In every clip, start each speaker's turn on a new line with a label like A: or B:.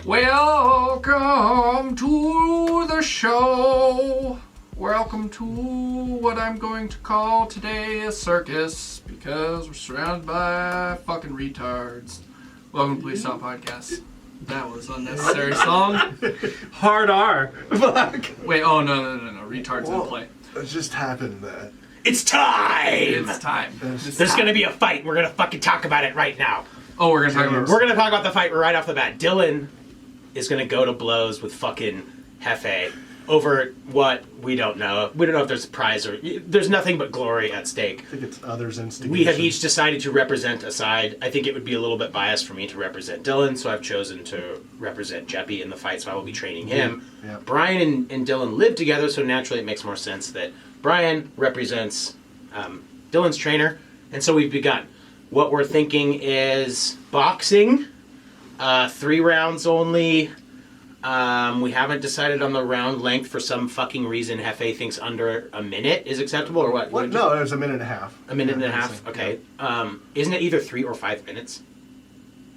A: Welcome to the show. Welcome to what I'm going to call today a circus because we're surrounded by fucking retards. Welcome to Please Stop Podcast. That was unnecessary song.
B: Hard R.
A: Fuck. Wait, oh no. Retards in play.
C: It just happened that.
D: It's time!
A: It's time.
D: There's gonna be a fight. We're gonna fucking talk about it right now.
A: Oh, we're gonna talk about it.
D: We're gonna talk about the fight right off the bat. Dylan is gonna go to blows with fucking Hefe over what we don't know. We don't know if there's a prize or... There's nothing but glory at stake.
C: I think it's others' instigation.
D: We have each decided to represent a side. I think it would be a little bit biased for me to represent Dylan, so I've chosen to represent Jeppy in the fight, so I will be training him.
C: Yeah.
D: Brian and Dylan live together, so naturally it makes more sense that Brian represents Dylan's trainer, and so we've begun. What we're thinking is boxing, 3 rounds only. We haven't decided on the round length for some fucking reason. Hefe thinks under a minute is acceptable, or what?
C: No, it was a minute and a half.
D: A minute and a half? Okay. Isn't it either 3 or 5 minutes?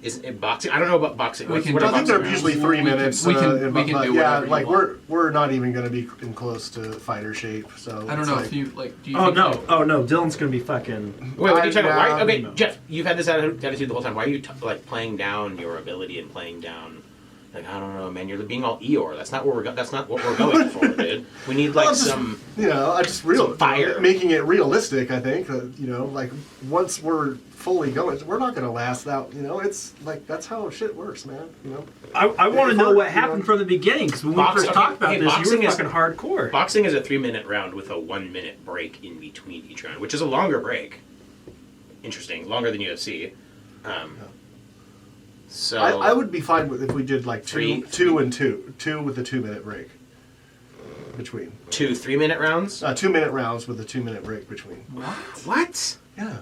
D: Isn't it boxing? I don't know about boxing.
C: I think they're usually 3 minutes.
A: We can do whatever.
C: Like we're not even going to be in close to fighter shape. So
A: I don't know if you like. Do you
B: Oh
A: think
B: no!
A: like,
B: Oh no! Dylan's gonna be fucking.
D: Wait, what are you talking about? Why? Okay,
B: no.
D: Jeff, you've had this attitude the whole time. Why are you playing down your ability and playing down? Like, I don't know, man. You're being all Eeyore. That's not what we're going for, dude. We need some.
C: I just
D: fire.
C: Making it realistic. I think like once we're fully going, we're not going to last out. It's like that's how shit works, man.
B: I want to know what happened from the beginning because when we first talked about this, you were fucking hardcore.
D: Boxing is a 3-minute round with a 1-minute break in between each round, which is a longer break. Interesting, longer than UFC. So
C: I would be fine with if we did like two with a 2-minute break between.
D: 2 3-minute rounds?
C: 2-minute rounds with a 2-minute break between.
D: What?
C: Yeah.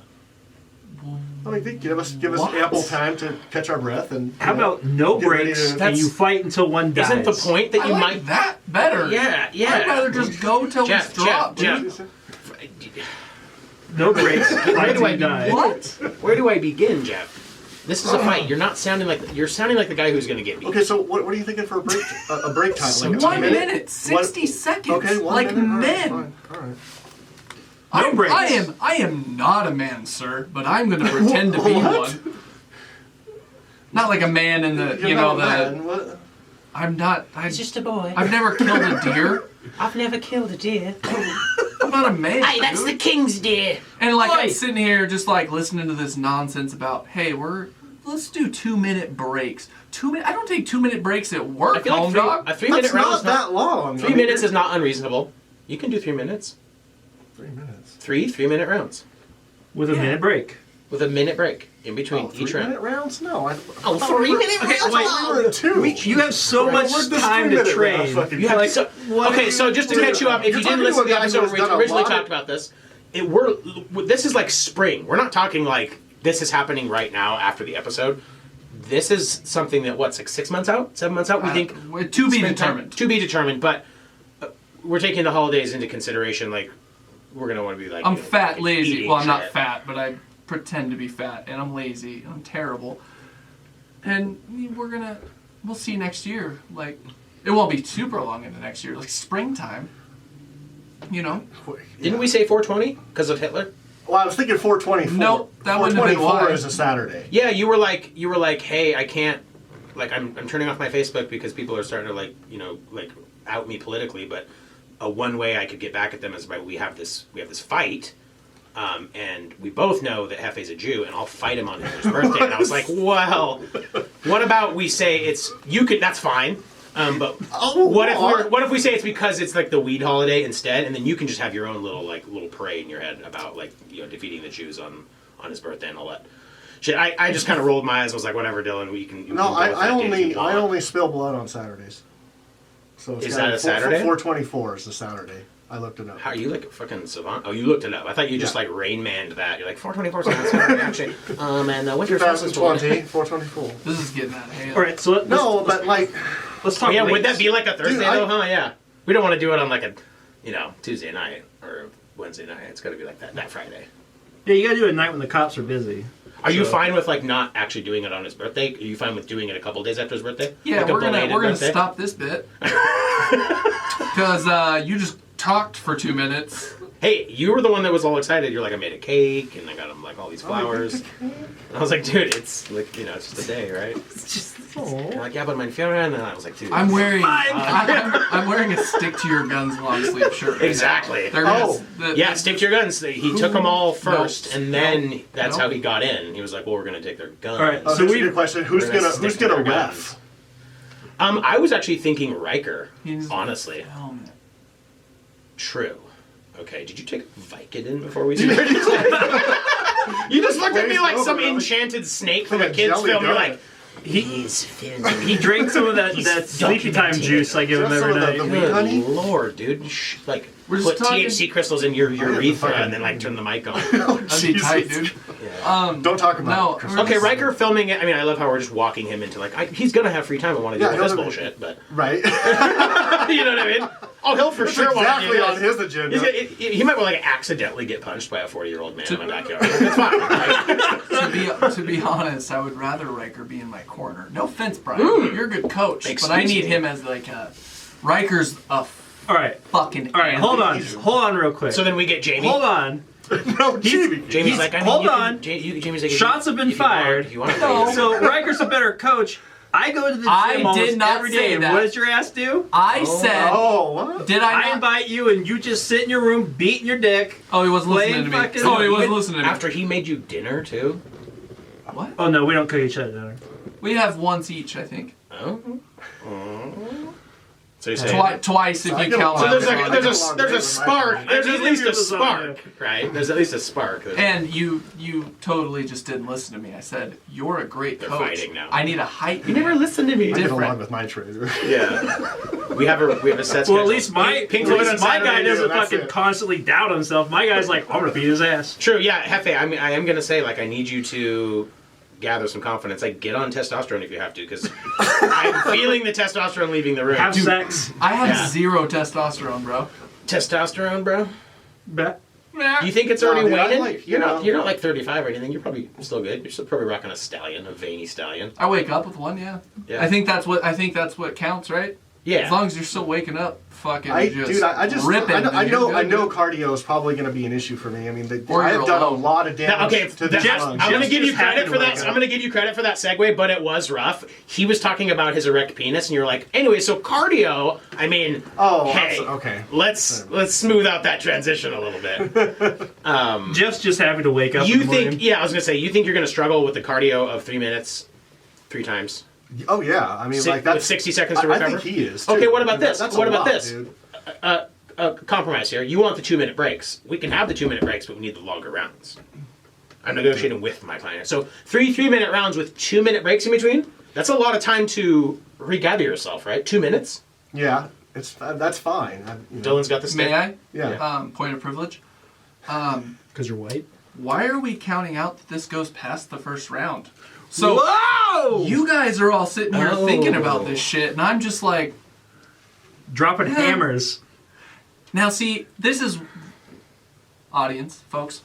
C: I mean, give us ample time to catch our breath and.
B: How about no breaks and you fight until one dies?
D: Isn't the point that you
A: like that better?
D: Yeah.
A: I'd rather just go till it's dropped.
D: Jeff.
B: No breaks. Where do I die?
A: What?
D: Where do I begin, Jeff? This is a fight. You're sounding like the guy who's going to get beat.
C: Okay, so what are you thinking for a break? A break time? Like
A: 1 minute, 60 seconds.
C: Okay, 1
A: like
C: minute.
A: men.
C: All right.
B: No breaks.
A: I am not a man, sir, but I'm going to pretend to be one. Not like a man in the
C: What?
A: I'm not.
D: He's just a boy.
A: I've never killed a deer.
D: I've never killed a deer.
A: I'm not a man.
D: Hey, that's the king's deer.
A: And I'm sitting here just listening to this nonsense about, hey, let's do 2-minute breaks. 2 minute. I don't take 2-minute breaks at work,
D: I feel like
A: dog.
D: a 3-minute
C: That's
D: round
C: not
D: is
C: that long.
D: 3 minutes is not unreasonable. You can do 3 minutes.
C: 3 minutes.
D: 3-minute rounds
B: With a minute break.
D: with a minute break in between each
C: 3-minute
D: round.
C: rounds? No.
D: 3-minute rounds.
C: We were at 2.
B: You have so much time to train.
D: You have so just to catch you up, if you didn't listen to the episode where we originally talked about this, this is like spring. We're not talking like this is happening right now after the episode. This is something that 6 months out, 7 months out. We think
A: to be determined.
D: To be determined, but we're taking the holidays into consideration. Like we're gonna want to be like
A: I'm fat, lazy. Well, I'm not
D: shit.
A: fat, but I pretend to be fat, and I'm lazy. And I'm terrible. And we'll see next year. Like, it won't be super long into next year. Like springtime.
D: Didn't we say 420 because of Hitler?
C: Well, I was thinking 424.
A: Nope, that wouldn't have been
C: 424
A: why.
C: is a Saturday.
D: Yeah, you were like, hey, I can't. Like, I'm turning off my Facebook because people are starting to out me politically. But one way I could get back at them is by we have this fight. And we both know that Hefe's a Jew, and I'll fight him on his birthday. And I was like, well, what about we say that's fine. But what if we say it's because it's like the weed holiday instead, and then you can just have your own little parade in your head about defeating the Jews on his birthday and all that shit. I just kind of rolled my eyes. I was like, whatever, Dylan, you can.
C: I only spill blood on Saturdays. So
D: is that a Saturday?
C: 424 is the Saturday. I looked it up.
D: How are you like a fucking savant? Oh, you looked it up. I thought you just Rain Manned that. You're like 424 is Saturday actually. And the winter
C: 2020 424.
A: This is getting out of hand.
B: All right, so let's talk.
D: Yeah, would that be like a Thursday though?
C: Dude,
D: Yeah. We don't want to do it on like a Tuesday night or Wednesday night. It's got to be like that Friday.
B: Yeah, you gotta do it at night when the cops are busy.
D: Are you fine with like not actually doing it on his birthday? Are you fine with doing it a couple days after his birthday?
A: Yeah,
D: Like a
A: we're
D: belated
A: gonna
D: birthday?
A: stop this bit because you just talked for 2 minutes.
D: Hey, you were the one that was all excited. You're like, I made a cake and I got him like all these flowers. And I was like, dude, it's like it's just a day, right? You're like, yeah, but my fiance. And I was like, dude,
A: I'm wearing I'm wearing a stick to your guns long sleeve shirt. Right
D: exactly.
A: now. They're gonna,
D: Yeah, stick to your guns. He took them all first, and then that's
A: Nope.
D: how he got in. He was like, well, we're gonna take their guns.
B: All right,
C: Oh,
B: so
C: here's a good question. Who's
D: we're gonna
C: gonna
D: stick to their
C: ref?
D: I was actually thinking Riker.
A: He's-
D: Honestly,
A: helmet.
D: true. Okay, did you take Vicodin before we started? You just looked at me like some enchanted snake from
C: Like
D: a
C: a
D: kid's
C: jelly
D: film. You're
C: donut.
D: like,
B: He drank some of that sleepy time juice I give him
C: Just
B: every
C: some of
B: night.
C: the
D: good
C: honey?
D: lord, dude. Like,
A: We're just
D: put
A: talking-
D: THC crystals in your urethra
C: fucking-
D: and then like turn the mic on.
A: That'd be tight, dude.
D: Yeah.
C: Don't talk about
A: No.
C: it.
D: Okay, Riker filming it. I mean, I love how we're just walking him into like he's gonna have free time and want to do
C: Yeah,
D: this
C: he'll-
D: bullshit, but
C: Right?
D: you know what I mean? Oh, he'll for
C: That's
D: sure want to do
C: exactly on
D: this.
C: his agenda.
D: He's gonna- he might like accidentally get punched by a 40-year-old man in my backyard. It's fine. Like,
A: To be honest, I would rather Riker be in my corner. No offense, Brian. You're a good coach, but I
D: Excuse
A: need
D: me.
A: him as like a Riker's a
B: All right,
A: fucking.
B: all right,
A: animal.
B: hold on, real quick.
D: so then we get Jamie.
B: Hold on.
C: No, Jamie.
D: Jamie's like, I mean,
B: hold
D: you can-
B: on.
D: Jamie's like,
B: Shots have been fired.
D: If you want to
A: No.
B: So Riker's a better coach. I go to the gym
A: I
B: almost
A: did not
B: every
A: say
B: day. And
A: that.
B: what does your ass do?
A: I said.
C: Oh, what?
A: Did I
B: I
A: not?
B: invite you, and you just sit in your room beating your dick.
A: Oh, he wasn't
B: Playing
A: listening to me.
B: fucking-
A: Oh, he wasn't listening to me.
D: after he made you dinner too.
A: What?
B: Oh no, we don't cook each other dinner.
A: We have once each, I think.
D: Oh. So you're saying
A: Twice if
C: I
A: you
C: get
A: count.
C: along.
D: So there's
C: I
D: like
C: get
D: there's
C: along
D: a
C: great with
D: spark.
C: my
D: There's at
B: family.
D: least a
B: Neither does
D: spark, right? There's at least a spark.
A: And you totally just didn't listen to me. I said you're a great
D: They're
A: coach.
D: fighting now.
A: I need a height.
D: You never listened to me.
C: I get
A: different.
C: along with my trader.
D: Yeah. We have a set.
B: Well,
D: schedule.
B: at least my
D: Pink
B: at
D: Floyd
B: least
D: on
B: my
D: Saturday,
B: guy doesn't
C: that's
B: fucking
C: it.
B: constantly doubt himself. My guy's like, I'm gonna beat his ass.
D: True. Yeah, Hefe. I mean, I am gonna say like I need you to gather some confidence. Like get on testosterone if you have to, because I'm feeling the testosterone leaving the room.
B: Have
D: Dude,
B: sex.
A: I have
D: Yeah.
A: zero testosterone, bro.
D: testosterone, bro.
B: Bet.
A: Nah.
D: You think it's
C: No,
D: already
C: dude, I
D: waning?
C: like,
D: you're
C: you
D: not.
C: know-
D: You're not like 35 or anything. You're probably still good. You're still probably rocking a stallion, a veiny stallion.
A: I wake up with one, yeah.
D: Yeah.
A: I think that's what counts, right?
D: Yeah.
A: As long as you're still waking up, fucking
C: I
A: just ripping.
C: I
A: then you're
C: know
A: good.
C: cardio is probably going to be an issue for me. I mean,
A: Or
C: I
A: you're
C: have done a
A: alone.
C: lot of
D: Now,
C: damage
D: okay,
C: to the
B: Jeff-
C: lungs.
D: I'm going to
B: Jeff's
D: give you
B: just happy
D: credit
B: to
D: for
B: wake
D: that.
B: up.
D: I'm going to give you credit for that segue, but it was rough. He was talking about his erect penis, and you're like, anyway, so cardio. I mean,
C: Oh,
D: hey,
C: okay.
D: let's smooth out that transition a little bit.
B: Jeff's just happy to wake up.
D: You
B: in the morning.
D: think? Yeah, I was going to say, you think you're going to struggle with the cardio of 3 minutes, 3 times,
C: Oh yeah, I mean, like
D: with
C: that's
D: 60 seconds to
C: I
D: recover?
C: think he is. Too.
D: Okay, what about
C: I mean,
D: this?
C: That's
D: What
C: a
D: about
C: lot,
D: this?
C: dude.
D: Compromise here. You want the 2-minute breaks. We can have the 2-minute breaks, but we need the longer rounds. I'm negotiating with my client. So 3-minute rounds with 2-minute breaks in between. That's a lot of time to regather yourself, right? 2 minutes.
C: Yeah, that's fine.
D: Dylan's got the stick.
A: May I?
C: Yeah.
A: Point of privilege.
B: because you're white.
A: Why are we counting out that this goes past the first round? So
B: Whoa!
A: you guys are all sitting here
D: Oh.
A: thinking about this shit, and I'm just like,
B: dropping
A: Yeah.
B: hammers.
A: now see, this is audience, folks.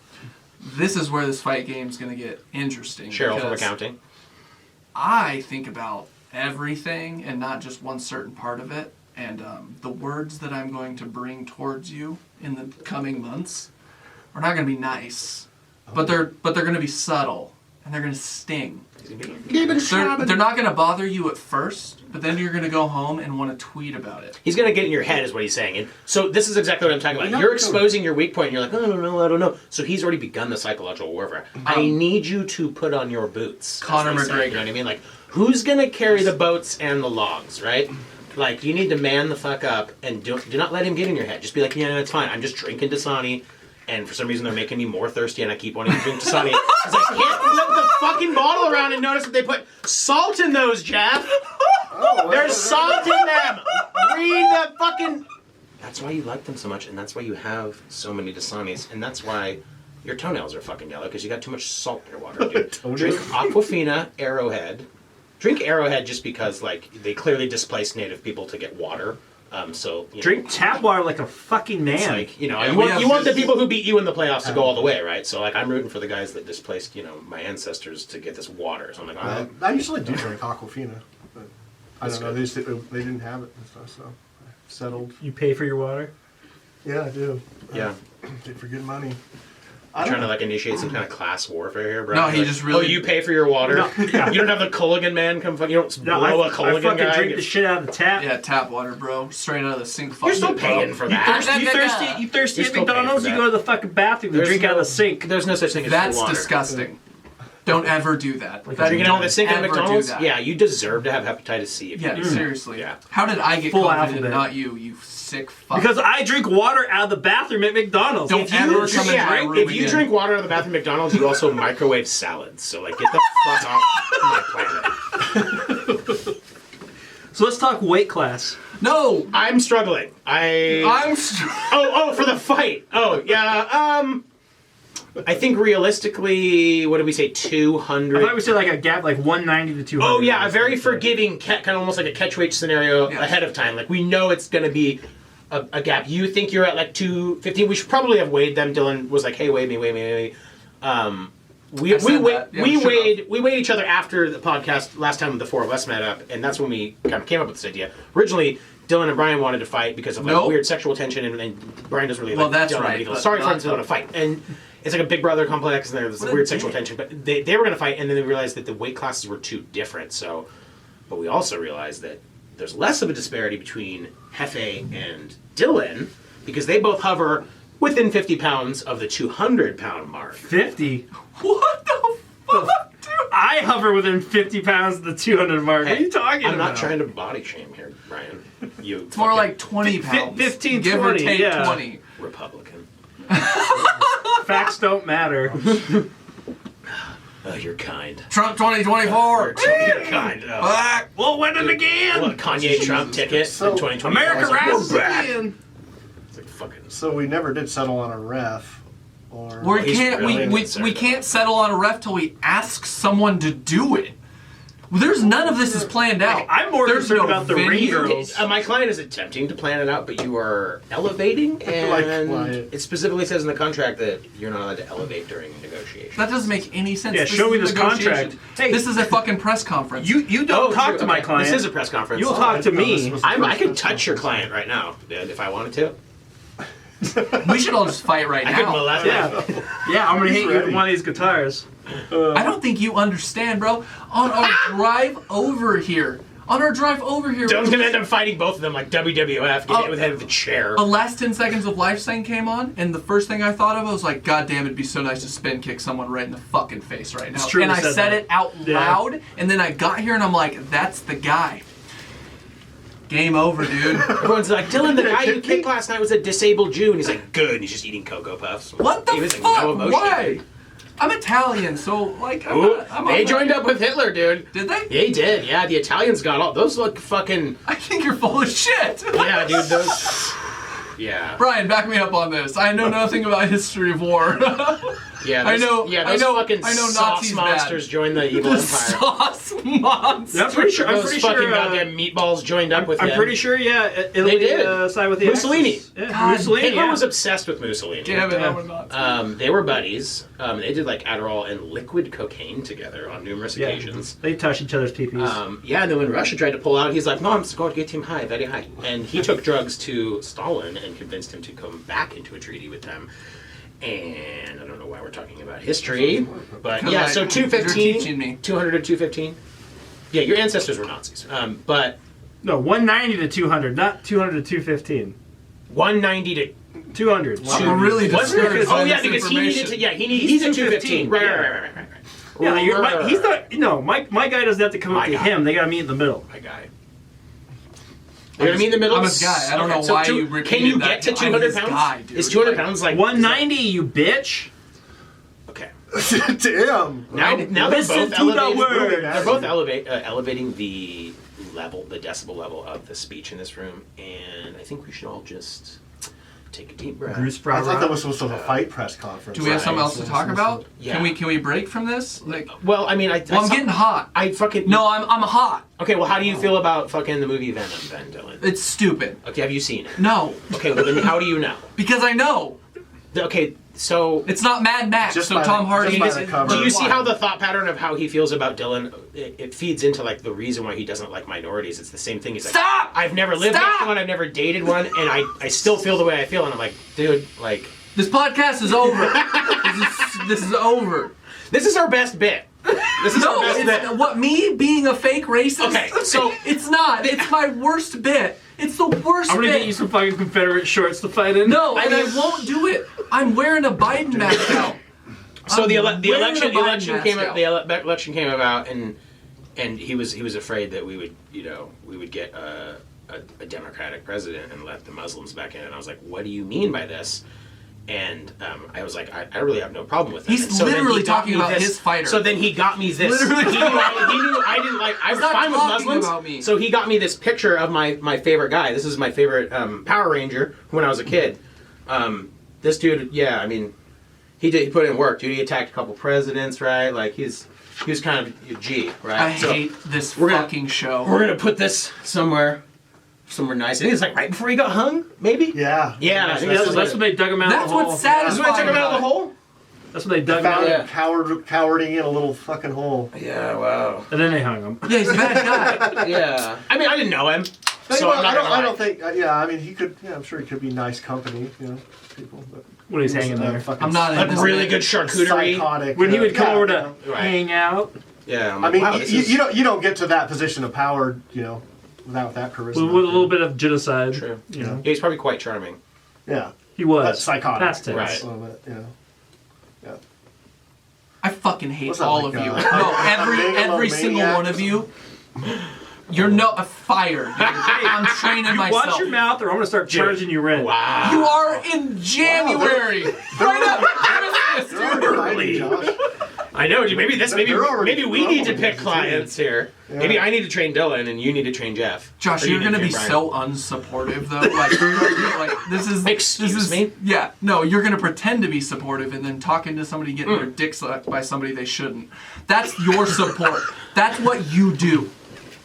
A: This is where this fight game's gonna get interesting.
D: Cheryl from
A: because
D: accounting.
A: I think about everything and not just one certain part of it. And the words that I'm going to bring towards you in the coming months are not going to be nice, but they're going to be subtle and they're going to sting. They're not going to bother you at first, but then you're going to go home and want to tweet about it.
D: He's going to get in your head, is what he's saying. And so this is exactly what I'm talking about.
C: Yeah,
D: You're
C: sure.
D: exposing your weak point, and you're like, I don't know. So he's already begun the psychological warfare. I need you to put on your boots. as
A: Conor
D: they say,
A: McGregor.
D: You know what I mean? Like, who's going to carry the boats and the logs, right? Like, you need to man the fuck up and do not let him get in your head. Just be like, yeah, no, it's fine. I'm just drinking Dasani, and for some reason they're making me more thirsty, and I keep wanting to drink Dasani. Because I can't flip the fucking bottle around and notice that they put salt in those, Jeff.
C: Oh,
D: There's salt in them. Read the fucking. That's why you like them so much, and that's why you have so many Dasanis, and that's why your toenails are fucking yellow because you got too much salt in your water, dude. Drink Aquafina Arrowhead. Drink Arrowhead just because, like, they clearly displaced native people to get water. So
B: drink tap water like a fucking man.
D: It's like, you
A: Yeah,
D: want the people who beat you in the playoffs to go all the way, right? So like I'm rooting for the guys that displaced, my ancestors to get this water. So I'm like, all right.
C: I usually do drink Aquafina, but I
D: That's
C: don't know.
D: good.
C: They didn't have it and stuff, so I settled.
B: You pay for your water?
C: Yeah, I do.
D: Yeah.
C: Did for good money.
D: I'm trying to like initiate some kind of class warfare here, bro.
A: No, he
D: like,
A: just really-
D: Oh, you pay for your water.
B: No, yeah.
D: You don't have the Culligan man come. You don't
B: No,
D: blow
B: I
D: a Culligan
B: fucking
D: guy.
B: drink the shit out of the tap.
A: Yeah, tap water, bro. Straight out of the sink.
D: You're still
A: faucet, bro.
D: paying for
B: You
D: that.
B: thirsty? You thirsty
D: You're
B: at
D: still paying
B: McDonald's?
D: for
B: You
D: that.
B: go to the fucking bathroom and
D: There's
B: drink out of
D: no-
B: the sink.
D: There's no such thing as
A: That's
D: water.
A: disgusting. Don't ever do that.
B: Like
A: That-
D: Drinking out of the
A: don't
D: sink at
A: ever do
D: McDonald's?
A: that.
D: Yeah, you deserve to have hepatitis C. If
A: Yeah,
D: you do that.
A: seriously.
D: Yeah.
A: How did I get
B: Full
A: COVID
B: alphabet.
A: and not you, you sick fuck?
B: Because I drink water out of the babathroom at McDonald's.
A: Don't
B: If
A: ever
B: you
A: come
B: drink,
A: in my room
D: If you
A: again.
D: drink water out of the bathroom at McDonald's, you also microwave salads. So like, get the fuck off my planet.
B: so let's talk weight class.
A: No!
D: I'm struggling. Oh, for the fight. Oh, yeah. I think realistically, what did we say? 200.
B: I thought we said like a gap, like 190 to 200.
D: Oh yeah, a very forgiving, kind of almost like a catch weight scenario
A: Yeah.
D: ahead of time. Like we know it's going to be a gap. You think you're at like 215? We should probably have weighed them. Dylan was like, "Hey, weigh me."
A: I
D: We
A: said that. Yeah, we should've.
D: weighed each other after the podcast last time the four of us met up, and that's when we kind of came up with this idea. Originally, Dylan and Brian wanted to fight because of like
A: Nope.
D: weird sexual tension, and Brian doesn't really
A: Well,
D: like
A: that's
D: Dylan.
A: right,
D: He goes,
A: but
D: sorry,
A: not-
D: friends, don't want to fight, and it's like a big brother complex, and there's
A: What a
D: weird sexual
A: dick.
D: tension. But they were going to fight, and then they realized that the weight classes were too different. So, but we also realized that there's less of a disparity between Hefe and Dylan because they both hover within 50 pounds of the 200-pound mark.
B: 50.
A: What the fuck, dude?
B: I hover within 50 pounds of the 200 mark. What are you talking
D: I'm
B: about?
D: not trying to body shame here, Brian. You
A: It's more like 20 pounds.
B: 15,
A: Give
B: 20,
A: or take
B: yeah.
A: 20.
D: Republican.
B: Facts don't matter.
D: Oh, you're kind.
A: Trump 2024.
D: You're kind. Oh.
A: Back.
B: We'll win it again.
D: What, a Kanye Trump ticket
C: So-
D: in 2020?
B: America rises
C: back.
B: again.
D: It's like fucking.
C: So we never did settle on a ref, or
A: We
D: He's
A: can't
D: really
A: we
D: concerned
A: can't settle on a ref till we ask someone to do it. There's none of this is planned out.
B: I'm more
A: There's
B: concerned
A: no
B: about the
A: venue.
B: ring girls.
D: My client is attempting to plan it out, but you are elevating,
C: Like
D: and
C: client.
D: it specifically says in the contract that you're not allowed to elevate during negotiations.
A: That doesn't make any sense.
B: Yeah,
A: This
B: show
A: is
B: me
A: a
B: this
A: negotiation.
B: contract. Hey.
A: This is a fucking press conference.
B: You don't talk
D: true.
B: to my
D: Okay.
B: client.
D: This is a press conference.
B: You'll talk to me.
D: I could touch your client right now, dude, if I wanted to.
A: We should all just fight right
D: I could
A: now.
D: molest
B: Yeah, yeah. I'm gonna hit you with
C: ready.
B: one of these guitars.
A: I don't think you understand, bro. On our drive over here,
D: Dylan's gonna end up fighting both of them like WWF, get hit with the head of the chair.
A: a last 10 seconds of Life Sign came on, and the first thing I thought of, I was like, God damn, it'd be so nice to spin kick someone right in the fucking face right now.
B: It's true,
A: and
B: we
A: I
B: said
A: said
B: that.
A: it out
B: Yeah.
A: loud, and then I got here and I'm like, that's the guy. Game over, dude.
D: Everyone's like, Dylan, the guy you kicked last night was a disabled Jew, and he's like, good, and he's just eating Cocoa Puffs.
A: What the
D: He was like,
A: fuck?
D: no emotion.
A: Why? I'm Italian, so like,
D: Ooh,
A: I'm
D: they joined up with Hitler, dude.
A: Did they?
D: They did, yeah. The Italians got all those. Look, fucking
A: I think you're full of shit.
D: yeah, dude. Those. Yeah.
A: Brian, back me up on this. I know nothing about history of war.
D: Yeah,
A: I know-
D: Yeah,
A: I
D: those
A: know-
D: fucking
A: I know
D: sauce
A: Nazis
D: monsters joined the evil
A: the
D: empire.
A: sauce monster.
B: I'm pretty sure. I'm
D: Those
B: pretty
D: fucking
B: sure.
D: goddamn meatballs joined up with
B: I'm
D: him.
B: pretty sure. Yeah, Italy
D: They did.
B: Side with the
D: Mussolini.
B: Axis. Yeah,
A: God,
B: Mussolini.
D: Hitler
B: Yeah.
D: was obsessed with Mussolini.
A: Damn it,
B: Yeah.
A: I'm not.
D: They were buddies. They did like Adderall and liquid cocaine together on numerous
B: Yeah.
D: occasions.
B: They touch each other's peepees.
D: Yeah, and then when Russia tried to pull out, he's like, "No, I'm going to get him high, very high." And he took drugs to Stalin and convinced him to come back into a treaty with them. And I don't know why we're talking about history, but
A: Because
D: yeah, so
A: you're
D: 215,
A: teaching me.
D: 200 to 215. Yeah, your ancestors were Nazis, but
B: No, 190 to 200, not 200 to 215.
D: 190 to
B: 200.
A: I'm really
D: wasn't it?
A: discouraged
D: Oh
A: by
D: yeah,
A: this
D: because he needed to.
A: information.
D: Yeah, he's a 215. Right,
B: yeah.
D: right.
B: Yeah, he's not. No, my guy doesn't have to come up
D: My
B: to
D: guy.
B: him. They got to meet in the middle.
D: My guy. You know what I mean? The middle.
A: I'm his guy. I don't know why you repeated
D: Can you
A: that.
D: get to
A: I'm
D: 200
A: his
D: pounds?
A: guy, dude.
D: Is 200 pounds like
B: 190, you bitch.
D: Okay.
C: Damn.
D: Now they're
B: Listen
D: both
B: to the
D: elevating.
B: word.
D: They're both elevating the level, the decibel level of the speech in this room, and I think we should all just take a deep breath.
B: Bruce
C: I thought that
B: Farrar.
C: was supposed to have a fight press conference.
A: Do we have something else to
C: Yeah,
A: talk about?
D: Yeah.
A: Can we break from this? Like,
D: Well, I mean,
A: I'm getting hot.
D: I fucking
A: No, I'm hot.
D: Okay, well, how do you feel about fucking the movie Venom, then, Dylan?
A: It's stupid.
D: Okay, have you seen it?
A: No,
D: Okay, well then, how do you know?
A: because I know
D: Okay, so
A: it's not Mad Max.
C: Just
A: So
C: by
A: Tom
C: the-
A: Hardy.
C: just by the cover.
D: do you see how the thought pattern of how he feels about Dylan it feeds into like the reason why he doesn't like minorities? It's the same thing. He's like,
A: Stop!
D: I've never lived
A: Stop!
D: next to one. I've never dated one, and I still feel the way I feel. And I'm like, dude, like
A: This podcast is over. this is over.
D: this is our best bit. This is
A: No,
D: our best
A: it's
D: bit.
A: what me being a fake racist.
D: Okay, so-
A: it's not. It's my worst bit. It's the worst
B: I'm gonna
A: bit.
B: get you some fucking Confederate shorts to fight in.
A: No, and
D: mean-
A: I won't do it. I'm wearing a Biden mask now.
D: So the
A: I'm wearing
D: election
A: a Biden
D: election
A: mask
D: came
A: out.
D: up. The election came about, and he was afraid that we would get a Democratic president and let the Muslims back in. And I was like, what do you mean by this? And I was like, I really have no problem with that.
A: He's
D: And so then
A: literally
D: he got
A: talking
D: me
A: about
D: this-
A: his fighter.
D: So then he got me this.
A: Literally.
D: He knew I didn't like. I was
A: not
D: fine with
A: talking
D: Muslims.
A: about me.
D: So he got me this picture of my favorite guy. This is my favorite Power Ranger when I was a kid. This dude, yeah, I mean, he put in work, dude. He attacked a couple presidents, right? Like he was kind of a G, right?
A: I
D: So
A: hate this
D: we're gonna-
A: fucking show.
D: We're gonna put this somewhere nice. I think it's like right before he got hung, maybe.
C: Yeah.
D: Yeah, I think
B: That's when they dug him out.
A: That's
B: of the hole.
A: what's
D: This is
A: satisfying.
D: when I took him out of the
A: about it.
D: hole.
B: That's when they dug him
C: Found
B: out.
D: Yeah.
C: him cowarding in a little fucking hole.
D: Yeah, wow.
B: And then they hung him.
A: Yeah, he's a bad guy.
D: Yeah. I mean, I didn't know him, so
C: Well,
D: I'm not gonna lie.
C: I don't think. Yeah, I mean, he could. Yeah, I'm sure he could be nice company. You know, people. But
B: When he's hanging there.
A: I'm not
D: Like
A: into
D: really
A: it.
D: good charcuterie.
C: psychotic.
B: When he would come
C: yeah,
B: over to
C: you know.
D: Right.
B: hang out
D: Yeah. I'm
C: I
D: like,
C: mean,
D: wow, this
C: you,
D: is
C: you don't get to that position of power, you know, without that charisma.
B: with a little bit of genocide.
D: true.
B: You know,
D: Yeah, he's probably quite charming.
C: Yeah,
B: he was
C: that's psychotic.
B: Past tense.
D: Right.
C: A little bit, you know. Yeah.
A: I fucking hate
C: What's that,
A: all
C: like,
A: of you.
C: a
A: No, every single
C: megalomaniac
A: one
C: or
A: of you. You're fired. I'm training myself.
B: Watch your mouth, or I'm gonna start charging you rent.
D: Wow.
A: You are in January. Right up Christmas,
C: They're
A: dude.
C: already fighting, Josh.
D: I know, dude. Maybe
C: They're already
D: we need to
C: growing,
D: pick
C: too.
D: clients here.
C: Yeah.
D: Maybe I need to train Dylan and you need to train Jeff.
A: Josh,
D: Or you
A: you're
D: need
A: gonna
D: to
A: be
D: train
A: so
D: Brian.
A: unsupportive though. Like this is
D: Excuse
A: this is,
D: me?
A: Yeah, no, you're gonna pretend to be supportive and then talking to somebody getting their dick sucked by somebody they shouldn't. That's your support. That's what you do.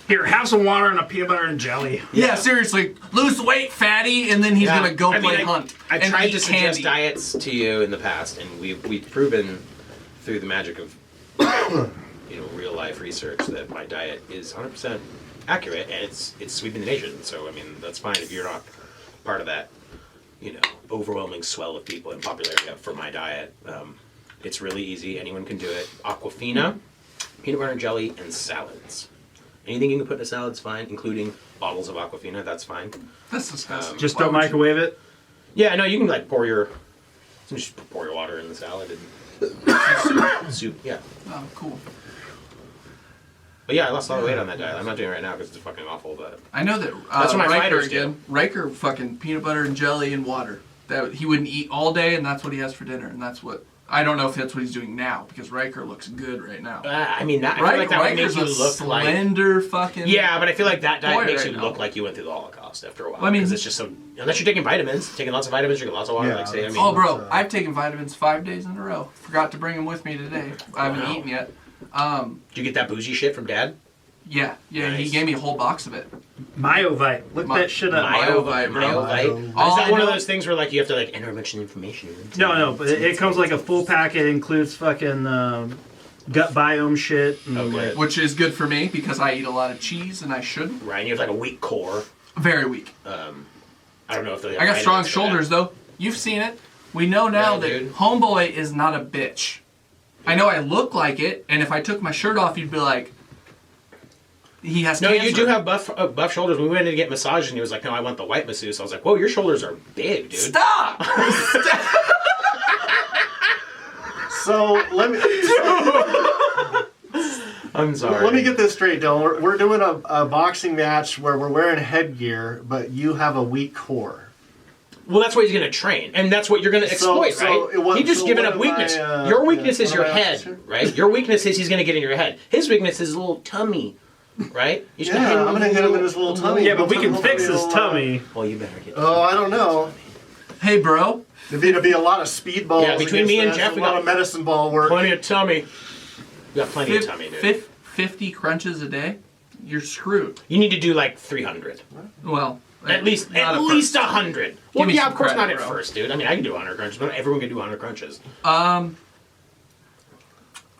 B: Here, have some water and a peanut butter and jelly.
A: Yeah, seriously, lose weight, fatty, and then he's
D: Yeah.
A: gonna go
D: I mean,
A: play hunt.
D: I've
A: and
D: tried
A: eat
D: to suggest
A: candy.
D: diets to you in the past, and we've proven through the magic of real life research that my diet is 100% accurate, and it's sweeping the nation. So I mean, that's fine if you're not part of that, overwhelming swell of people in popularity for my diet. It's really easy. Anyone can do it. Aquafina, peanut butter and jelly, and salads. Anything you can put in a salad's fine, including bottles of Aquafina. That's fine.
A: That's disgusting.
B: Just
A: Why
B: don't
A: would you-
B: microwave it.
D: Yeah, no, you can pour your water in the salad and soup. Yeah,
A: Oh, cool.
D: but yeah, I lost a lot of weight on that diet. I'm not doing it right now because it's fucking awful. But
A: I know that
D: That's what my
A: Riker
D: fighters
A: again. Riker fucking peanut butter and jelly and water. That he wouldn't eat all day, and that's what he has for dinner. And that's what I don't know if that's what he's doing now because Riker looks good right now.
D: I mean, I feel like that would make
A: Riker's
D: you
A: a
D: look like.
A: slender fucking.
D: Yeah, but I feel like that diet
A: boy
D: makes
A: right
D: you
A: now.
D: look like you went through the Holocaust after a while.
A: Well, I mean-
D: because it's just so. Unless you're taking vitamins, taking lots of vitamins, drinking lots of water.
C: Yeah,
D: Like say, I mean,
A: Oh, bro, I've taken vitamins 5 days in a row. Forgot to bring them with me today. I haven't
D: Wow.
A: eaten yet.
D: did you get that bougie shit from Dad?
A: Yeah, he
D: Nice.
A: gave me a whole box of it.
B: Myovite. Look
A: My-
B: that shit up.
A: Myovite, bro.
D: Myovite. Is
A: All
D: that
A: I
D: one of
A: know-
D: those things where like you have to like enter a bunch of information?
B: No, but it comes like a full pack. It includes fucking gut biome shit. And
D: Okay.
B: like,
A: Which is good for me because I eat a lot of cheese and I shouldn't.
D: Right, and you have like a weak core.
A: Very weak.
D: I don't know if they.
A: I got strong shoulders though. You've seen it. We know now
D: Yeah,
A: that
D: dude.
A: Homeboy is not a bitch. I know I look like it, and if I took my shirt off, you'd be like, he has
D: No,
A: cancer.
D: you do have buff shoulders. We went in to get massaged, and he was like, "No, I want the white masseuse." I was like, "Whoa, your shoulders are big, dude."
A: Stop!
C: So let me
D: I'm sorry.
C: let me get this straight, Dylan. We're doing a boxing match where we're wearing headgear, but you have a weak core.
D: Well, that's what he's going to train, and that's what you're going to exploit, right? He just given up weakness. Your weakness is your head, right? Your weakness is he's going to get in your head. His weakness is his little tummy, right? You're just
C: Yeah, I'm gonna hit him in his little tummy.
B: yeah, but we can fix his tummy.
D: Well, you better get.
C: Oh, I don't know.
A: Hey, bro.
C: There'd be a lot of speedballs.
D: Yeah, between me and Jeff,
C: a
D: we
C: lot
D: got
C: of medicine ball work.
D: Plenty of tummy. We got plenty of tummy, dude.
A: 50 crunches a day? You're screwed.
D: You need to do like 300.
A: Well,
D: At least
A: not at
D: 100. Well,
A: me
D: yeah,
A: some
D: of course
A: credit,
D: not at
A: bro.
D: first, dude. I mean, I can do 100 crunches, but not everyone can do 100 crunches.